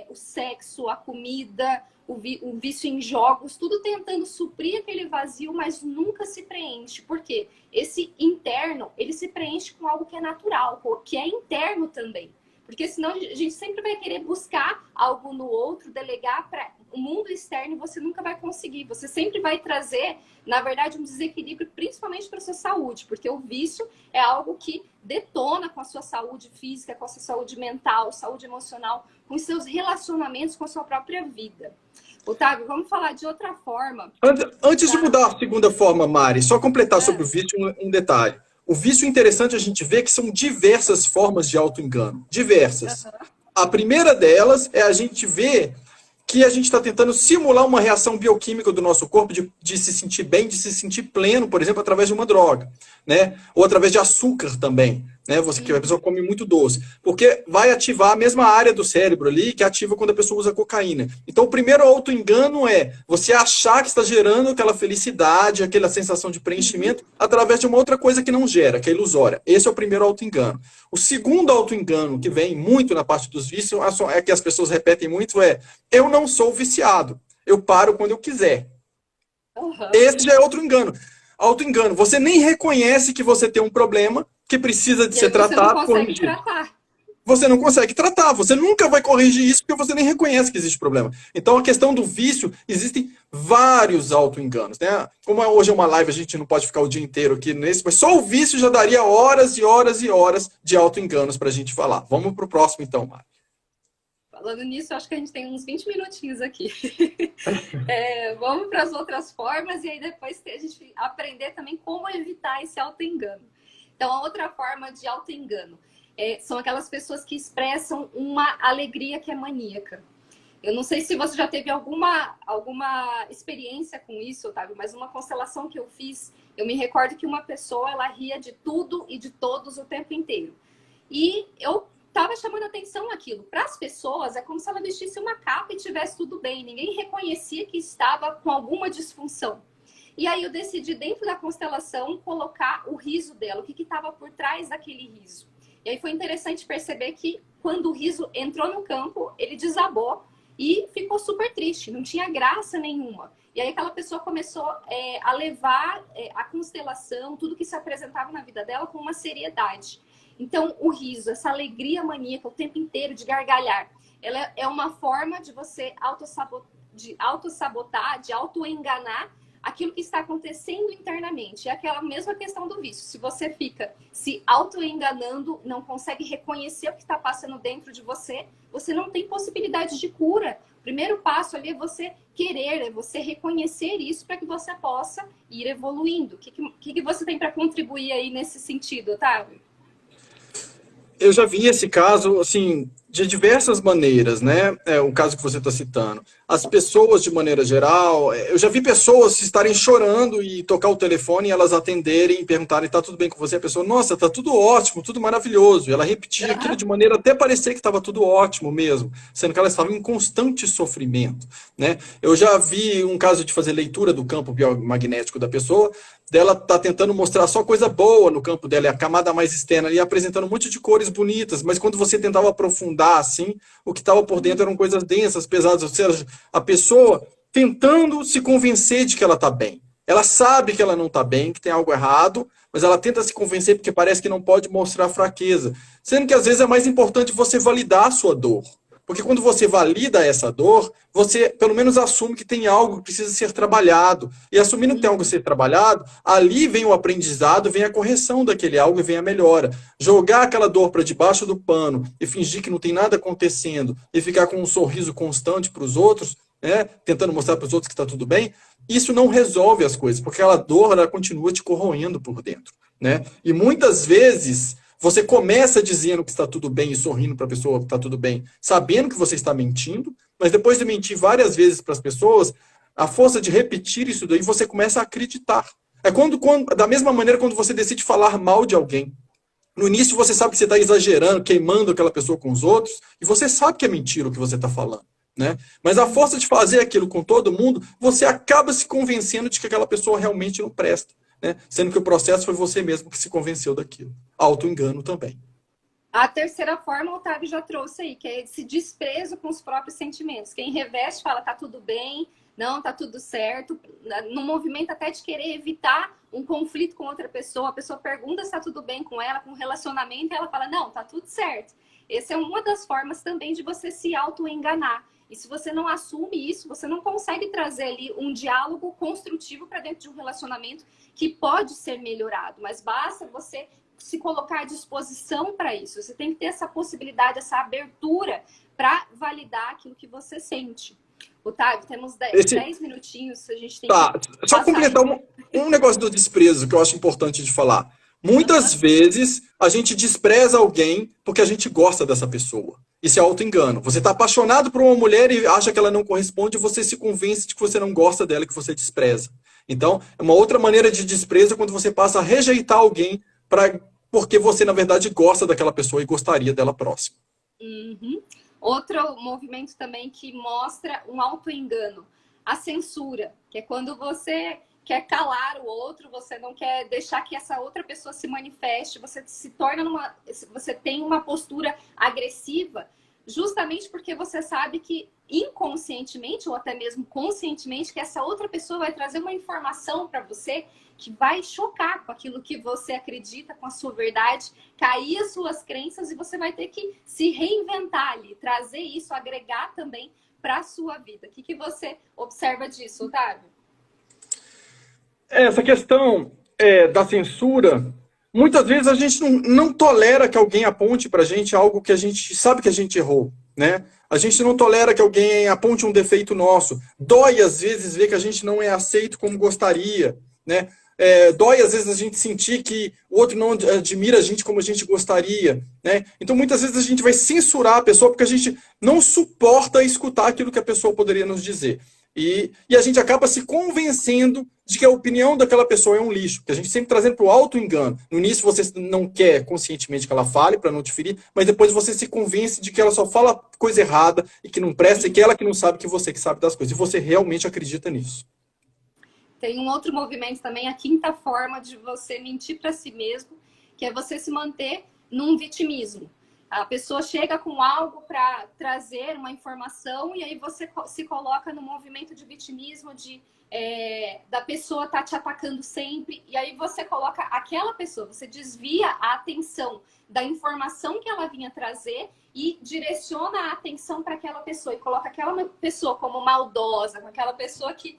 o sexo, a comida, o vício em jogos, tudo tentando suprir aquele vazio, mas nunca se preenche. Por quê? Esse interno, ele se preenche com algo que é natural, que é interno também. Porque senão a gente sempre vai querer buscar algo no outro, delegar para o mundo externo e você nunca vai conseguir. Você sempre vai trazer, na verdade, um desequilíbrio, principalmente para a sua saúde, porque o vício é algo que detona com a sua saúde física, com a sua saúde mental, saúde emocional, com os seus relacionamentos, com a sua própria vida. Otávio, vamos falar de outra forma. Antes de mudar a segunda forma, Mari, só completar sobre o vício um detalhe. O vício interessante a gente vê que são diversas formas de auto-engano. Diversas. A primeira delas é a gente ver que a gente está tentando simular uma reação bioquímica do nosso corpo de se sentir bem, de se sentir pleno, por exemplo, através de uma droga, né? Ou através de açúcar também. né? A pessoa come muito doce, porque vai ativar a mesma área do cérebro ali que ativa quando a pessoa usa cocaína. Então, o primeiro auto-engano é você achar que está gerando aquela felicidade, aquela sensação de preenchimento através de uma outra coisa que não gera, que é ilusória. Esse é o primeiro auto-engano. O segundo auto-engano, que vem muito na parte dos vícios, é que as pessoas repetem muito, eu não sou viciado, eu paro quando eu quiser. Esse já é outro engano. Auto-engano. Você nem reconhece que você tem um problema que precisa de ser tratado, corrigido. Você não consegue tratar. Você nunca vai corrigir isso porque você nem reconhece que existe problema. Então, a questão do vício, existem vários auto-enganos, né? Como hoje é uma live, a gente não pode ficar o dia inteiro aqui nesse, mas só o vício já daria horas e horas e horas de auto-enganos para a gente falar. Vamos para o próximo, então, Mari. Falando nisso, acho que a gente tem uns 20 minutinhos aqui. Vamos para as outras formas e aí depois a gente aprender também como evitar esse auto-engano. Então, a outra forma de auto-engano são aquelas pessoas que expressam uma alegria que é maníaca. Eu não sei se você já teve alguma experiência com isso, Otávio, mas uma constelação que eu fiz, eu me recordo que uma pessoa, ela ria de tudo e de todos o tempo inteiro. E eu estava chamando atenção naquilo. Para as pessoas, é como se ela vestisse uma capa e tivesse tudo bem. Ninguém reconhecia que estava com alguma disfunção. E aí eu decidi, dentro da constelação, colocar o riso dela, o que estava por trás daquele riso. E aí foi interessante perceber que, quando o riso entrou no campo, ele desabou e ficou super triste, não tinha graça nenhuma. E aí aquela pessoa começou a levar a constelação, tudo que se apresentava na vida dela, com uma seriedade. Então, o riso, essa alegria maníaca o tempo inteiro de gargalhar, ela é uma forma de você autossabotar, de auto-enganar aquilo que está acontecendo internamente. É aquela mesma questão do vício. Se você fica se auto-enganando, não consegue reconhecer o que está passando dentro de você, você não tem possibilidade de cura. O primeiro passo ali é você querer, é você reconhecer isso para que você possa ir evoluindo. O que você tem para contribuir aí nesse sentido, Otávio? Eu já vi esse caso, assim, de diversas maneiras, né? O caso que você está citando. As pessoas, de maneira geral, eu já vi pessoas estarem chorando e tocar o telefone e elas atenderem e perguntarem, tá tudo bem com você? A pessoa, nossa, tá tudo ótimo, tudo maravilhoso. E ela repetia aquilo de maneira até parecer que estava tudo ótimo mesmo, sendo que ela estava em constante sofrimento, né? Eu já vi um caso de fazer leitura do campo biomagnético da pessoa, dela tá tentando mostrar só coisa boa no campo dela, é a camada mais externa ali, apresentando um monte de cores bonitas, mas quando você tentava aprofundar assim, o que estava por dentro eram coisas densas, pesadas, ou seja, a pessoa tentando se convencer de que ela está bem. Ela sabe que ela não está bem, que tem algo errado, mas ela tenta se convencer porque parece que não pode mostrar fraqueza. Sendo que às vezes é mais importante você validar a sua dor. Porque quando você valida essa dor, você pelo menos assume que tem algo que precisa ser trabalhado. E assumindo que tem algo a ser trabalhado, ali vem o aprendizado, vem a correção daquele algo e vem a melhora. Jogar aquela dor para debaixo do pano e fingir que não tem nada acontecendo e ficar com um sorriso constante para os outros, né, tentando mostrar para os outros que está tudo bem, isso não resolve as coisas, porque aquela dor ela continua te corroendo por dentro, né? E muitas vezes você começa dizendo que está tudo bem e sorrindo para a pessoa que está tudo bem, sabendo que você está mentindo, mas depois de mentir várias vezes para as pessoas, a força de repetir isso daí, você começa a acreditar. É da mesma maneira quando você decide falar mal de alguém. No início você sabe que você está exagerando, queimando aquela pessoa com os outros, e você sabe que é mentira o que você está falando, né? Mas a força de fazer aquilo com todo mundo, você acaba se convencendo de que aquela pessoa realmente não presta. Né? Sendo que o processo foi você mesmo que se convenceu daquilo. Auto-engano também. A terceira forma, o Otávio já trouxe aí, que é esse desprezo com os próprios sentimentos. Quem reveste fala, tá tudo bem, não, tá tudo certo. No movimento até de querer evitar um conflito com outra pessoa, a pessoa pergunta se tá tudo bem com ela, com o relacionamento, e ela fala, não, tá tudo certo. Essa é uma das formas também de você se auto-enganar. E se você não assume isso, você não consegue trazer ali um diálogo construtivo para dentro de um relacionamento que pode ser melhorado. Mas basta você se colocar à disposição para isso. Você tem que ter essa possibilidade, essa abertura para validar aquilo que você sente. Otávio, temos 10 minutinhos, a gente tem que... Só completar um negócio do desprezo que eu acho importante de falar. Muitas vezes a gente despreza alguém porque a gente gosta dessa pessoa. Isso é auto-engano. Você está apaixonado por uma mulher e acha que ela não corresponde e você se convence de que você não gosta dela, que você despreza. Então, é uma outra maneira de desprezo quando você passa a rejeitar alguém para porque você, na verdade, gosta daquela pessoa e gostaria dela próxima. Uhum. Outro movimento também que mostra um auto-engano, a censura, que é quando você quer calar o outro, você não quer deixar que essa outra pessoa se manifeste, você se torna você tem uma postura agressiva, justamente porque você sabe que inconscientemente ou até mesmo conscientemente que essa outra pessoa vai trazer uma informação para você que vai chocar com aquilo que você acredita, com a sua verdade, cair as suas crenças e você vai ter que se reinventar ali, trazer isso, agregar também para a sua vida. O que você observa disso, Otávio? Essa questão da censura, muitas vezes a gente não tolera que alguém aponte para a gente algo que a gente sabe que a gente errou, né? A gente não tolera que alguém aponte um defeito nosso. Dói, às vezes, ver que a gente não é aceito como gostaria, né? Dói, às vezes, a gente sentir que o outro não admira a gente como a gente gostaria, né? Então, muitas vezes, a gente vai censurar a pessoa porque a gente não suporta escutar aquilo que a pessoa poderia nos dizer. E a gente acaba se convencendo de que a opinião daquela pessoa é um lixo, que a gente sempre trazendo para o auto-engano. No início você não quer conscientemente que ela fale para não te ferir, mas depois você se convence de que ela só fala coisa errada e que não presta, e que ela que não sabe que você que sabe das coisas. E você realmente acredita nisso. Tem um outro movimento também, a quinta forma de você mentir para si mesmo, que é você se manter num vitimismo. A pessoa chega com algo para trazer uma informação e aí você se coloca no movimento de vitimismo, da pessoa tá te atacando sempre, e aí você coloca aquela pessoa, você desvia a atenção da informação que ela vinha trazer e direciona a atenção para aquela pessoa e coloca aquela pessoa como maldosa, com aquela pessoa que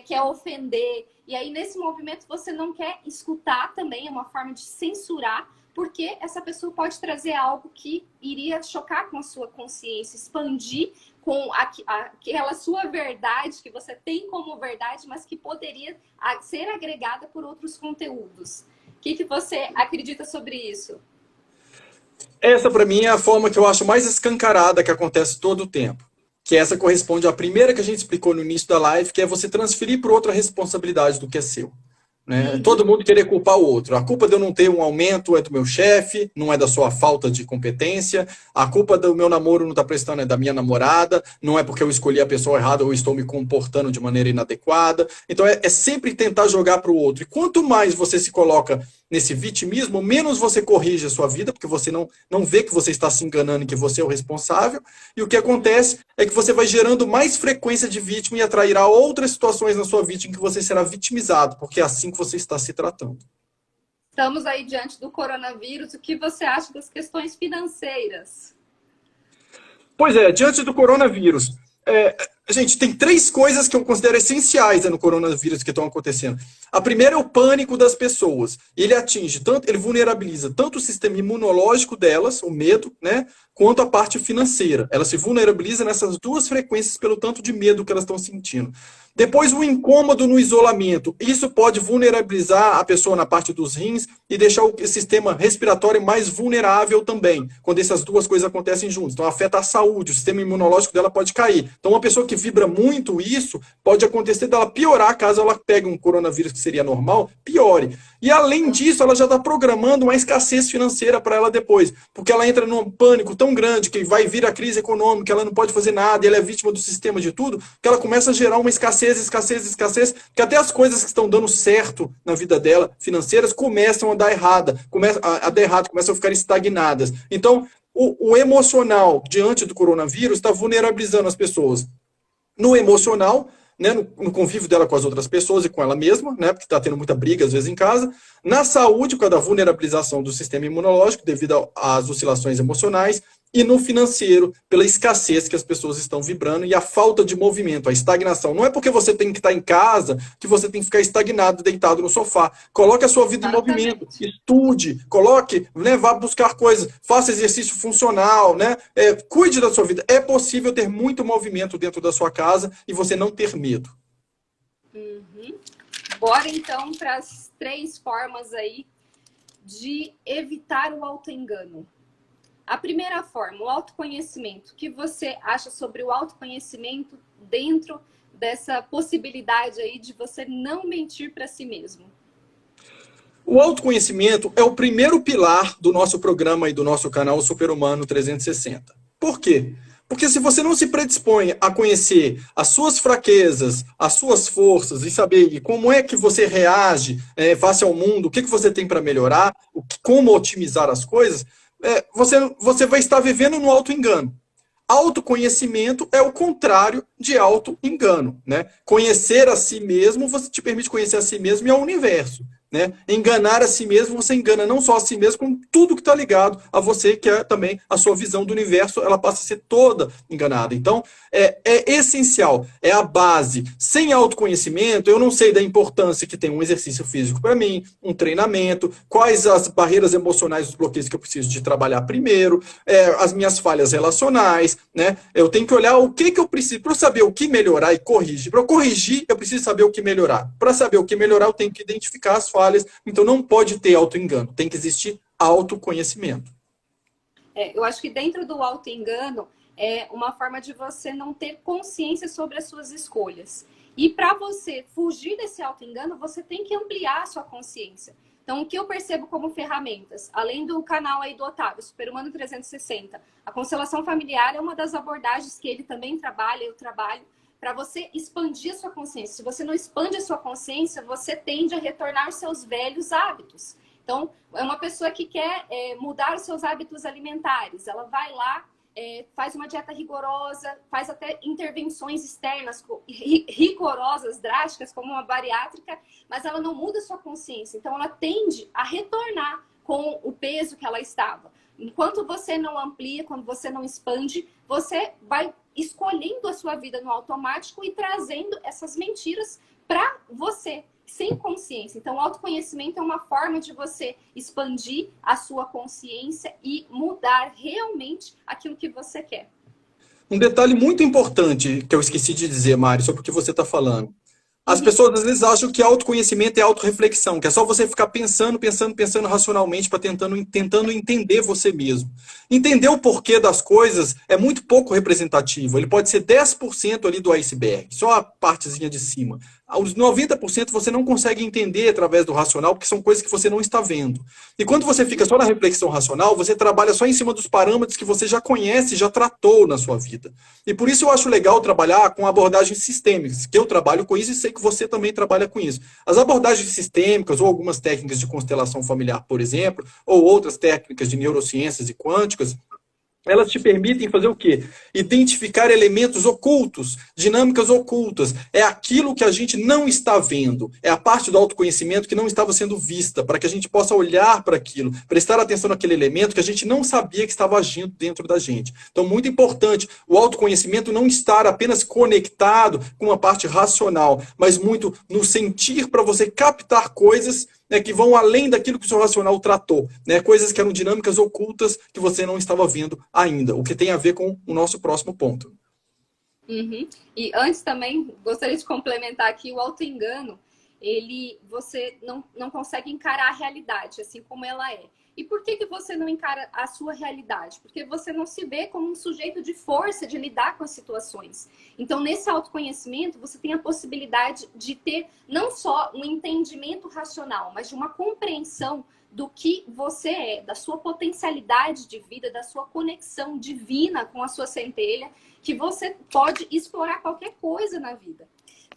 quer ofender. E aí nesse movimento você não quer escutar também, é uma forma de censurar, porque essa pessoa pode trazer algo que iria chocar com a sua consciência, expandir com aquela sua verdade que você tem como verdade, mas que poderia ser agregada por outros conteúdos. O que você acredita sobre isso? Essa, para mim, é a forma que eu acho mais escancarada que acontece todo o tempo. Que essa corresponde à primeira que a gente explicou no início da live, que é você transferir para outra responsabilidade do que é seu. Né? Todo mundo querer culpar o outro. A culpa de eu não ter um aumento é do meu chefe, não é da sua falta de competência. A culpa do meu namoro não está prestando é da minha namorada, não é porque eu escolhi a pessoa errada ou estou me comportando de maneira inadequada. Então é sempre tentar jogar para o outro. E quanto mais você se coloca nesse vitimismo, menos você corrige a sua vida, porque você não vê que você está se enganando e que você é o responsável. E o que acontece é que você vai gerando mais frequência de vítima e atrairá outras situações na sua vida em que você será vitimizado, porque é assim que você está se tratando. Estamos aí diante do coronavírus. O que você acha das questões financeiras? Pois é, diante do coronavírus, gente, tem 3 coisas que eu considero essenciais no coronavírus que estão acontecendo. A primeira é o pânico das pessoas. Ele vulnerabiliza tanto o sistema imunológico delas, o medo, né, quanto a parte financeira. Ela se vulnerabiliza nessas 2 frequências pelo tanto de medo que elas estão sentindo. Depois, o incômodo no isolamento. Isso pode vulnerabilizar a pessoa na parte dos rins e deixar o sistema respiratório mais vulnerável também, quando essas 2 coisas acontecem juntas. Então, afeta a saúde, o sistema imunológico dela pode cair. Então, uma pessoa que vibra muito isso, pode acontecer dela piorar caso ela pegue um coronavírus que seria normal, piore. E, além disso, ela já está programando uma escassez financeira para ela depois, porque ela entra num pânico tão grande que vai vir a crise econômica, ela não pode fazer nada, ela é vítima do sistema de tudo, que ela começa a gerar uma escassez, que até as coisas que estão dando certo na vida dela, financeiras, começam a dar errado, começam a ficar estagnadas. Então, o emocional diante do coronavírus está vulnerabilizando as pessoas. No emocional, né, no convívio dela com as outras pessoas e com ela mesma, né, porque está tendo muita briga às vezes em casa. Na saúde, por causa da vulnerabilização do sistema imunológico devido às oscilações emocionais. E no financeiro, pela escassez que as pessoas estão vibrando e a falta de movimento, a estagnação. Não é porque você tem que estar em casa que você tem que ficar estagnado, deitado no sofá. Coloque a sua vida em movimento, estude, vá buscar coisas, faça exercício funcional, né? Cuide da sua vida. É possível ter muito movimento dentro da sua casa e você não ter medo. Uhum. Bora então para as 3 formas aí de evitar o autoengano. A primeira forma, o autoconhecimento. O que você acha sobre o autoconhecimento dentro dessa possibilidade aí de você não mentir para si mesmo? O autoconhecimento é o primeiro pilar do nosso programa e do nosso canal Super-Humano 360. Por quê? Porque se você não se predispõe a conhecer as suas fraquezas, as suas forças e saber como é que você reage face ao mundo, o que você tem para melhorar, como otimizar as coisas, você vai estar vivendo no auto-engano. Autoconhecimento é o contrário de auto-engano, né? Conhecer a si mesmo, você te permite conhecer a si mesmo e ao universo, né? Enganar a si mesmo, você engana não só a si mesmo, como tudo que está ligado a você, que é também a sua visão do universo, ela passa a ser toda enganada. Então, é essencial, é a base. Sem autoconhecimento, eu não sei da importância que tem um exercício físico para mim, um treinamento, quais as barreiras emocionais, os bloqueios que eu preciso de trabalhar primeiro, as minhas falhas relacionais, né? Eu tenho que olhar o que eu preciso, para eu saber o que melhorar e corrigir. Para eu corrigir, eu preciso saber o que melhorar. Para saber o que melhorar, eu tenho que identificar as falhas. Então não pode ter auto-engano, tem que existir autoconhecimento. Eu acho que dentro do auto-engano é uma forma de você não ter consciência sobre as suas escolhas. E para você fugir desse auto-engano, você tem que ampliar a sua consciência. Então, o que eu percebo como ferramentas, além do canal aí do Otávio, Super-Humano 360, a constelação familiar é uma das abordagens que ele também trabalha, eu trabalho, para você expandir a sua consciência. Se você não expande a sua consciência, você tende a retornar aos seus velhos hábitos. Então, é uma pessoa que quer mudar os seus hábitos alimentares. Ela vai lá, faz uma dieta rigorosa, faz até intervenções externas rigorosas, drásticas, como uma bariátrica, mas ela não muda a sua consciência. Então, ela tende a retornar com o peso que ela estava. Enquanto você não amplia, quando você não expande, você vai escolhendo a sua vida no automático e trazendo essas mentiras para você, sem consciência. Então, o autoconhecimento é uma forma de você expandir a sua consciência e mudar realmente aquilo que você quer. Um detalhe muito importante que eu esqueci de dizer, Mari, sobre o que você está falando. As pessoas às vezes acham que autorreconhecimento é autorreflexão, que é só você ficar pensando racionalmente para tentando entender você mesmo. Entender o porquê das coisas é muito pouco representativo. Ele pode ser 10% ali do iceberg, só a partezinha de cima. Os 90% você não consegue entender através do racional, porque são coisas que você não está vendo. E quando você fica só na reflexão racional, você trabalha só em cima dos parâmetros que você já conhece, já tratou na sua vida. E por isso eu acho legal trabalhar com abordagens sistêmicas, que eu trabalho com isso e sei que você também trabalha com isso. As abordagens sistêmicas, ou algumas técnicas de constelação familiar, por exemplo, ou outras técnicas de neurociências e quânticas, elas te permitem fazer o quê? Identificar elementos ocultos, dinâmicas ocultas. É aquilo que a gente não está vendo. É a parte do autoconhecimento que não estava sendo vista, para que a gente possa olhar para aquilo, prestar atenção naquele elemento que a gente não sabia que estava agindo dentro da gente. Então, muito importante, o autoconhecimento não estar apenas conectado com a parte racional, mas muito no sentir para você captar coisas que vão além daquilo que o seu racional tratou, né? Coisas que eram dinâmicas ocultas que você não estava vendo ainda, o que tem a ver com o nosso próximo ponto. Uhum. E antes também, gostaria de complementar aqui, o auto-engano, você não consegue encarar a realidade assim como ela é. E por que você não encara a sua realidade? Porque você não se vê como um sujeito de força de lidar com as situações. Então, nesse autoconhecimento, você tem a possibilidade de ter não só um entendimento racional, mas de uma compreensão do que você é, da sua potencialidade de vida, da sua conexão divina com a sua centelha, que você pode explorar qualquer coisa na vida.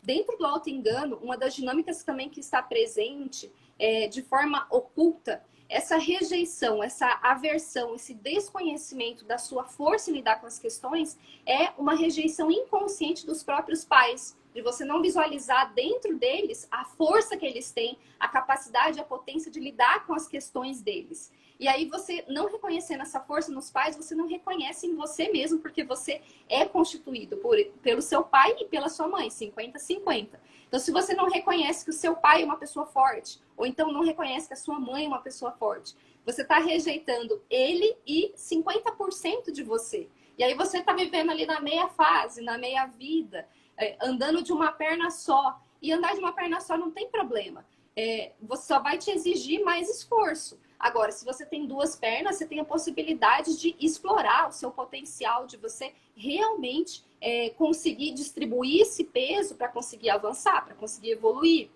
Dentro do auto-engano, uma das dinâmicas também que está presente de forma oculta, essa rejeição, essa aversão, esse desconhecimento da sua força em lidar com as questões é uma rejeição inconsciente dos próprios pais, de você não visualizar dentro deles a força que eles têm, a capacidade, a potência de lidar com as questões deles. E aí você não reconhecendo essa força nos pais, você não reconhece em você mesmo, porque você é constituído pelo seu pai e pela sua mãe, 50-50. Então, se você não reconhece que o seu pai é uma pessoa forte, ou então não reconhece que a sua mãe é uma pessoa forte, você está rejeitando ele e 50% de você. E aí você está vivendo ali na meia fase, na meia vida, andando de uma perna só. E andar de uma perna só não tem problema. Você só vai te exigir mais esforço. Agora, se você tem duas pernas, você tem a possibilidade de explorar o seu potencial, de você realmente conseguir distribuir esse peso para conseguir avançar, para conseguir evoluir.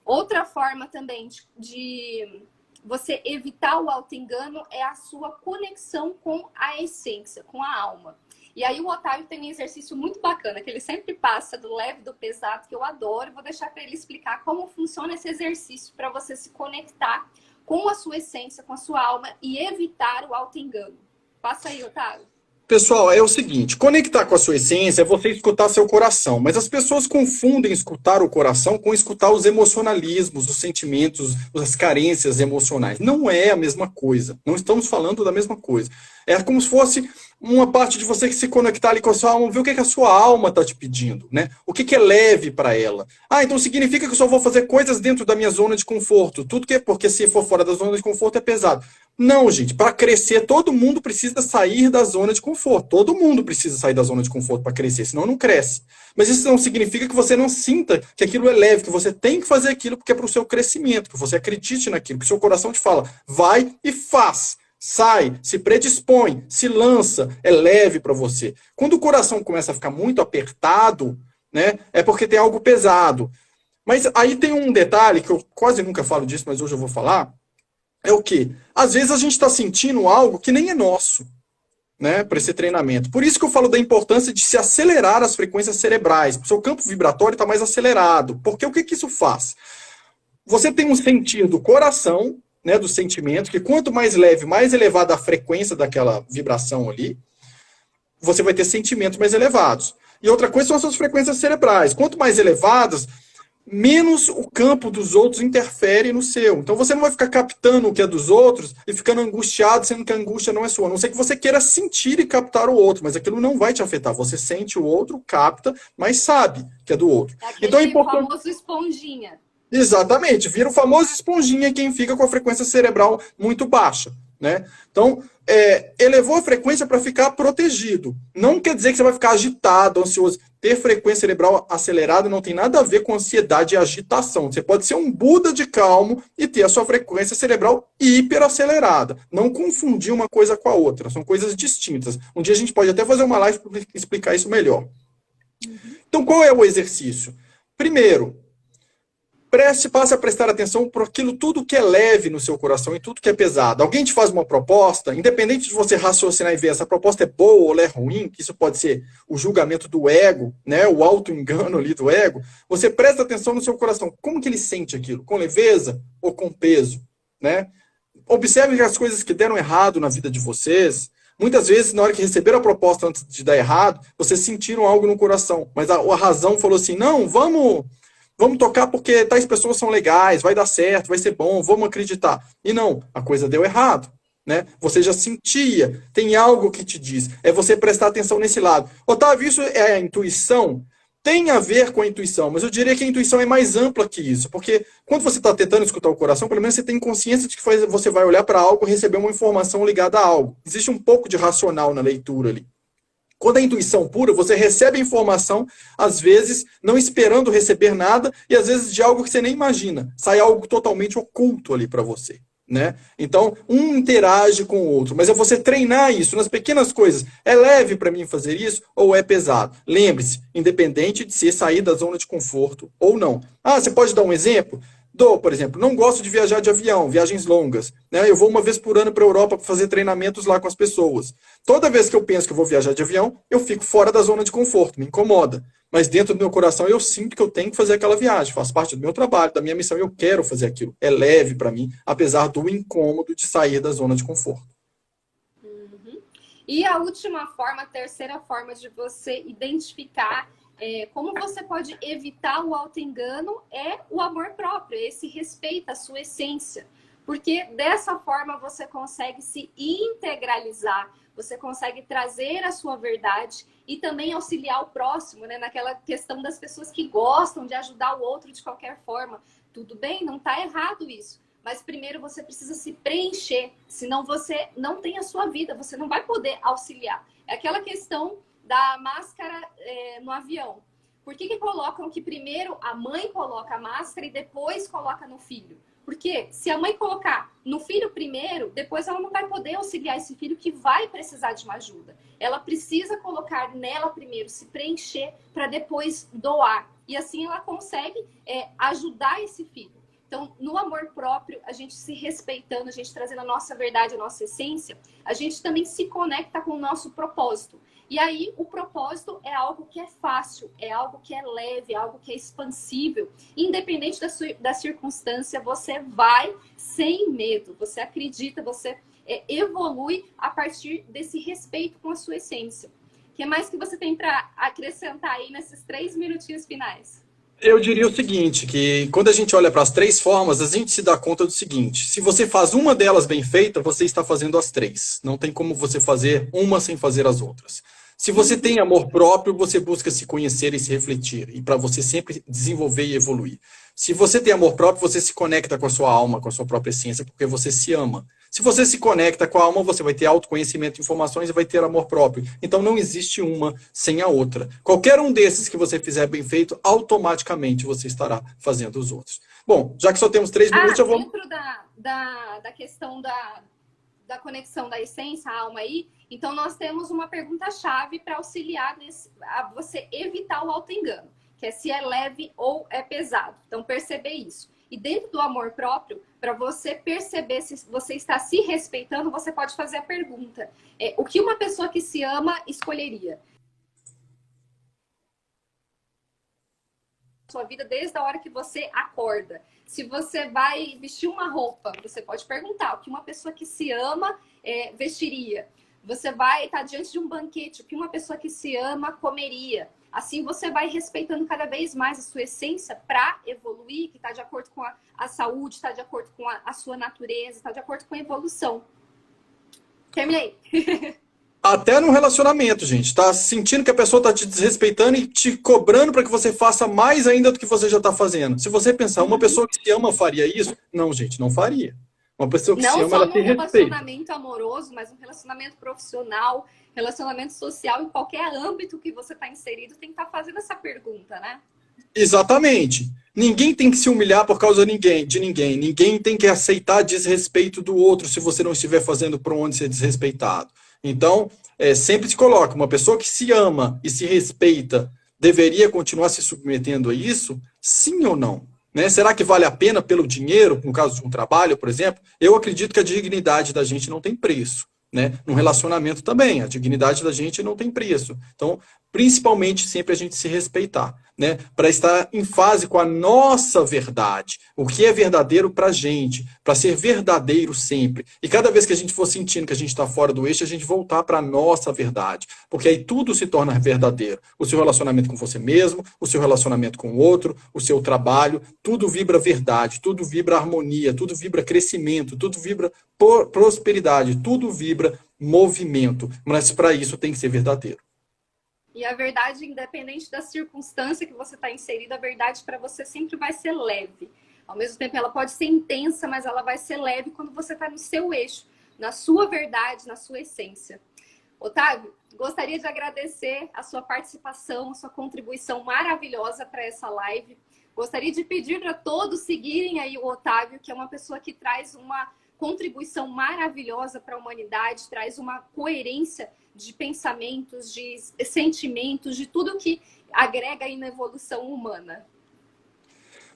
Outra forma também de você evitar o auto-engano é a sua conexão com a essência, com a alma. E aí o Otávio tem um exercício muito bacana, que ele sempre passa do leve e do pesado, que eu adoro. Vou deixar para ele explicar como funciona esse exercício para você se conectar com a sua essência, com a sua alma e evitar o auto-engano. Passa aí, Otávio. Pessoal, é o seguinte, conectar com a sua essência é você escutar seu coração, mas as pessoas confundem escutar o coração com escutar os emocionalismos, os sentimentos, as carências emocionais. Não é a mesma coisa, não estamos falando da mesma coisa. É como se fosse uma parte de você que se conectar ali com a sua alma, ver o que a sua alma está te pedindo, né? O que é leve para ela. Ah, então significa que eu só vou fazer coisas dentro da minha zona de conforto. Tudo que é porque se for fora da zona de conforto é pesado. Não, gente, para crescer todo mundo precisa sair da zona de conforto. Todo mundo precisa sair da zona de conforto para crescer, senão não cresce. Mas isso não significa que você não sinta que aquilo é leve, que você tem que fazer aquilo porque é para o seu crescimento, que você acredite naquilo, que o seu coração te fala, vai e faz. Sai, se predispõe, se lança, é leve para você. Quando o coração começa a ficar muito apertado, né, é porque tem algo pesado. Mas aí tem um detalhe, que eu quase nunca falo disso, mas hoje eu vou falar, é o quê? Às vezes a gente está sentindo algo que nem é nosso, né, para esse treinamento. Por isso que eu falo da importância de se acelerar as frequências cerebrais. O seu campo vibratório está mais acelerado. Porque o que isso faz? Você tem um sentir do coração, né, do sentimento, que quanto mais leve, mais elevada a frequência daquela vibração ali, você vai ter sentimentos mais elevados. E outra coisa são as suas frequências cerebrais. Quanto mais elevadas, menos o campo dos outros interfere no seu. Então você não vai ficar captando o que é dos outros e ficando angustiado, sendo que a angústia não é sua. A não ser que você queira sentir e captar o outro, mas aquilo não vai te afetar. Você sente o outro, capta, mas sabe que é do outro. É aquele então é importante... famoso esponjinha. Exatamente, vira o famoso esponjinha quem fica com a frequência cerebral muito baixa, né? Então, elevou a frequência para ficar protegido. Não quer dizer que você vai ficar agitado, ansioso. Ter frequência cerebral acelerada não tem nada a ver com ansiedade e agitação. Você pode ser um Buda de calmo e ter a sua frequência cerebral hiperacelerada. Não confundir uma coisa com a outra. São coisas distintas. Um dia a gente pode até fazer uma live para explicar isso melhor. Então, qual é o exercício? Primeiro, passe a prestar atenção por aquilo tudo que é leve no seu coração e tudo que é pesado. Alguém te faz uma proposta, independente de você raciocinar e ver essa proposta é boa ou ela é ruim, que isso pode ser o julgamento do ego, né, o auto-engano ali do ego, você presta atenção no seu coração. Como que ele sente aquilo? Com leveza ou com peso? Né? Observe que as coisas que deram errado na vida de vocês, muitas vezes, na hora que receberam a proposta antes de dar errado, vocês sentiram algo no coração, mas a razão falou assim, não, vamos tocar porque tais pessoas são legais, vai dar certo, vai ser bom, vamos acreditar. E não, a coisa deu errado. Né? Você já sentia, tem algo que te diz. É você prestar atenção nesse lado. Otávio, isso é a intuição? Tem a ver com a intuição, mas eu diria que a intuição é mais ampla que isso. Porque quando você está tentando escutar o coração, pelo menos você tem consciência de que você vai olhar para algo e receber uma informação ligada a algo. Existe um pouco de racional na leitura ali. Quando é intuição pura, você recebe a informação, às vezes, não esperando receber nada, e às vezes de algo que você nem imagina. Sai algo totalmente oculto ali para você. Né? Então, um interage com o outro. Mas é você treinar isso nas pequenas coisas. É leve para mim fazer isso ou é pesado? Lembre-se, independente de ser sair da zona de conforto ou não. Ah, você pode dar um exemplo? Por exemplo, não gosto de viajar de avião, viagens longas. Né? Eu vou uma vez por ano para a Europa para fazer treinamentos lá com as pessoas. Toda vez que eu penso que eu vou viajar de avião, eu fico fora da zona de conforto, me incomoda. Mas dentro do meu coração eu sinto que eu tenho que fazer aquela viagem, faz parte do meu trabalho, da minha missão, eu quero fazer aquilo. É leve para mim, apesar do incômodo de sair da zona de conforto. Uhum. E a última forma, a terceira forma de você identificar como você pode evitar o auto-engano é o amor próprio, esse respeito à sua essência. Porque dessa forma você consegue se integralizar, você consegue trazer a sua verdade e também auxiliar o próximo, né? Naquela questão das pessoas que gostam de ajudar o outro de qualquer forma. Tudo bem, não está errado isso. Mas primeiro você precisa se preencher, senão você não tem a sua vida, você não vai poder auxiliar. É aquela questão da máscara no avião. Por que colocam que primeiro a mãe coloca a máscara e depois coloca no filho? Porque se a mãe colocar no filho primeiro, depois ela não vai poder auxiliar esse filho que vai precisar de uma ajuda. Ela precisa colocar nela primeiro, se preencher, para depois doar. E assim ela consegue ajudar esse filho. Então, no amor próprio, a gente se respeitando, a gente trazendo a nossa verdade, a nossa essência, a gente também se conecta com o nosso propósito. E aí, o propósito é algo que é fácil, é algo que é leve, é algo que é expansível. Independente da circunstância, você vai sem medo, você acredita, você evolui a partir desse respeito com a sua essência. O que mais que você tem para acrescentar aí nesses 3 minutinhos finais? Eu diria o seguinte, que quando a gente olha para as três formas, a gente se dá conta do seguinte: se você faz uma delas bem feita, você está fazendo as três. Não tem como você fazer uma sem fazer as outras. Se você tem amor próprio, você busca se conhecer e se refletir, e para você sempre desenvolver e evoluir. Se você tem amor próprio, você se conecta com a sua alma, com a sua própria essência, porque você se ama. Se você se conecta com a alma, você vai ter autoconhecimento, informações e vai ter amor próprio. Então não existe uma sem a outra. Qualquer um desses que você fizer bem feito, automaticamente você estará fazendo os outros. Bom, já que só temos 3 minutos, eu vou... Dentro da questão da conexão da essência, a alma aí, então nós temos uma pergunta-chave para auxiliar a você evitar o auto-engano, que é se é leve ou é pesado. Então, perceber isso. E dentro do amor próprio, para você perceber se você está se respeitando, você pode fazer a pergunta: o que uma pessoa que se ama escolheria? Sua vida desde a hora que você acorda. Se você vai vestir uma roupa, você pode perguntar o que uma pessoa que se ama vestiria. Você vai estar diante de um banquete, o que uma pessoa que se ama comeria. Assim você vai respeitando cada vez mais a sua essência para evoluir, que está de acordo com a saúde, está de acordo com a sua natureza, está de acordo com a evolução. Terminei. Até no relacionamento, gente. Tá sentindo que a pessoa tá te desrespeitando e te cobrando para que você faça mais ainda do que você já tá fazendo. Se você pensar, uma pessoa que se ama faria isso? Não, gente, não faria. Uma pessoa que se Não ama, só ela num tem respeito. relacionamento amoroso, mas um relacionamento profissional, relacionamento social, em qualquer âmbito que você está inserido, tem que estar fazendo essa pergunta, né? Exatamente. Ninguém tem que se humilhar por causa de ninguém. Ninguém tem que aceitar desrespeito do outro se você não estiver fazendo por onde ser desrespeitado. Então, sempre se coloca, uma pessoa que se ama e se respeita deveria continuar se submetendo a isso? Sim ou não? Né? Será que vale a pena pelo dinheiro, no caso de um trabalho, por exemplo? Eu acredito que a dignidade da gente não tem preço. Né? No relacionamento também, a dignidade da gente não tem preço. Então, principalmente, sempre a gente se respeitar, né? Para estar em fase com a nossa verdade, o que é verdadeiro para a gente, para ser verdadeiro sempre. E cada vez que a gente for sentindo que a gente está fora do eixo, a gente voltar para a nossa verdade, porque aí tudo se torna verdadeiro. O seu relacionamento com você mesmo, o seu relacionamento com o outro, o seu trabalho, tudo vibra verdade, tudo vibra harmonia, tudo vibra crescimento, tudo vibra prosperidade, tudo vibra movimento. Mas para isso tem que ser verdadeiro. E a verdade, independente da circunstância que você está inserido, a verdade para você sempre vai ser leve. Ao mesmo tempo, ela pode ser intensa, mas ela vai ser leve quando você está no seu eixo, na sua verdade, na sua essência. Otávio, gostaria de agradecer a sua participação, a sua contribuição maravilhosa para essa live. Gostaria de pedir para todos seguirem aí o Otávio, que é uma pessoa que traz uma contribuição maravilhosa para a humanidade, traz uma coerência de pensamentos, de sentimentos, de tudo que agrega aí na evolução humana.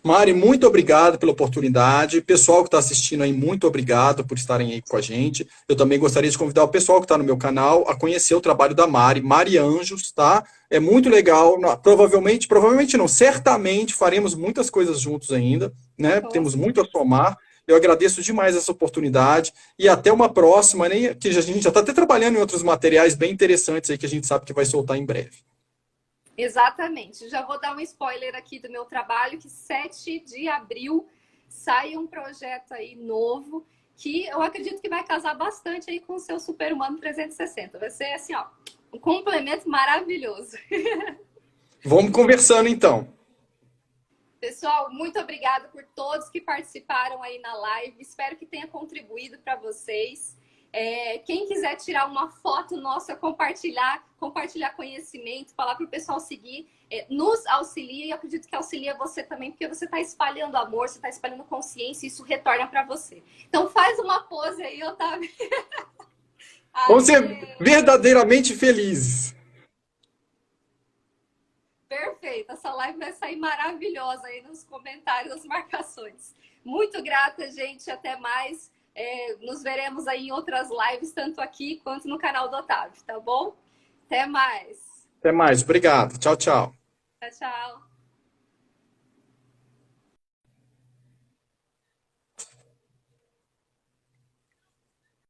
Mari, muito obrigado pela oportunidade. Pessoal que está assistindo aí, muito obrigado por estarem aí com a gente. Eu também gostaria de convidar o pessoal que está no meu canal a conhecer o trabalho da Mari, Mari Anjos, tá? É muito legal. Provavelmente não, certamente faremos muitas coisas juntos ainda, né? Temos muito a somar. Eu agradeço demais essa oportunidade e até uma próxima, né? Que a gente já está até trabalhando em outros materiais bem interessantes aí que a gente sabe que vai soltar em breve. Exatamente. Já vou dar um spoiler aqui do meu trabalho, que 7 de abril sai um projeto aí novo, que eu acredito que vai casar bastante aí com o seu Super-Humano 360. Vai ser assim, ó, um complemento maravilhoso. Vamos conversando então. Pessoal, muito obrigada por todos que participaram aí na live. Espero que tenha contribuído para vocês. Quem quiser tirar uma foto nossa, compartilhar conhecimento, falar para o pessoal seguir, nos auxilia, e eu acredito que auxilia você também, porque você está espalhando amor, você está espalhando consciência, e isso retorna para você. Então faz uma pose aí, Otávio. Vamos ser verdadeiramente felizes. Perfeito. perfeito. Essa live vai sair maravilhosa aí nos comentários, nas marcações. Muito grata, gente. Até mais. Nos veremos aí em outras lives, tanto aqui quanto no canal do Otávio, tá bom? Até mais. Até mais. Obrigado. Tchau, tchau. Tchau, tchau.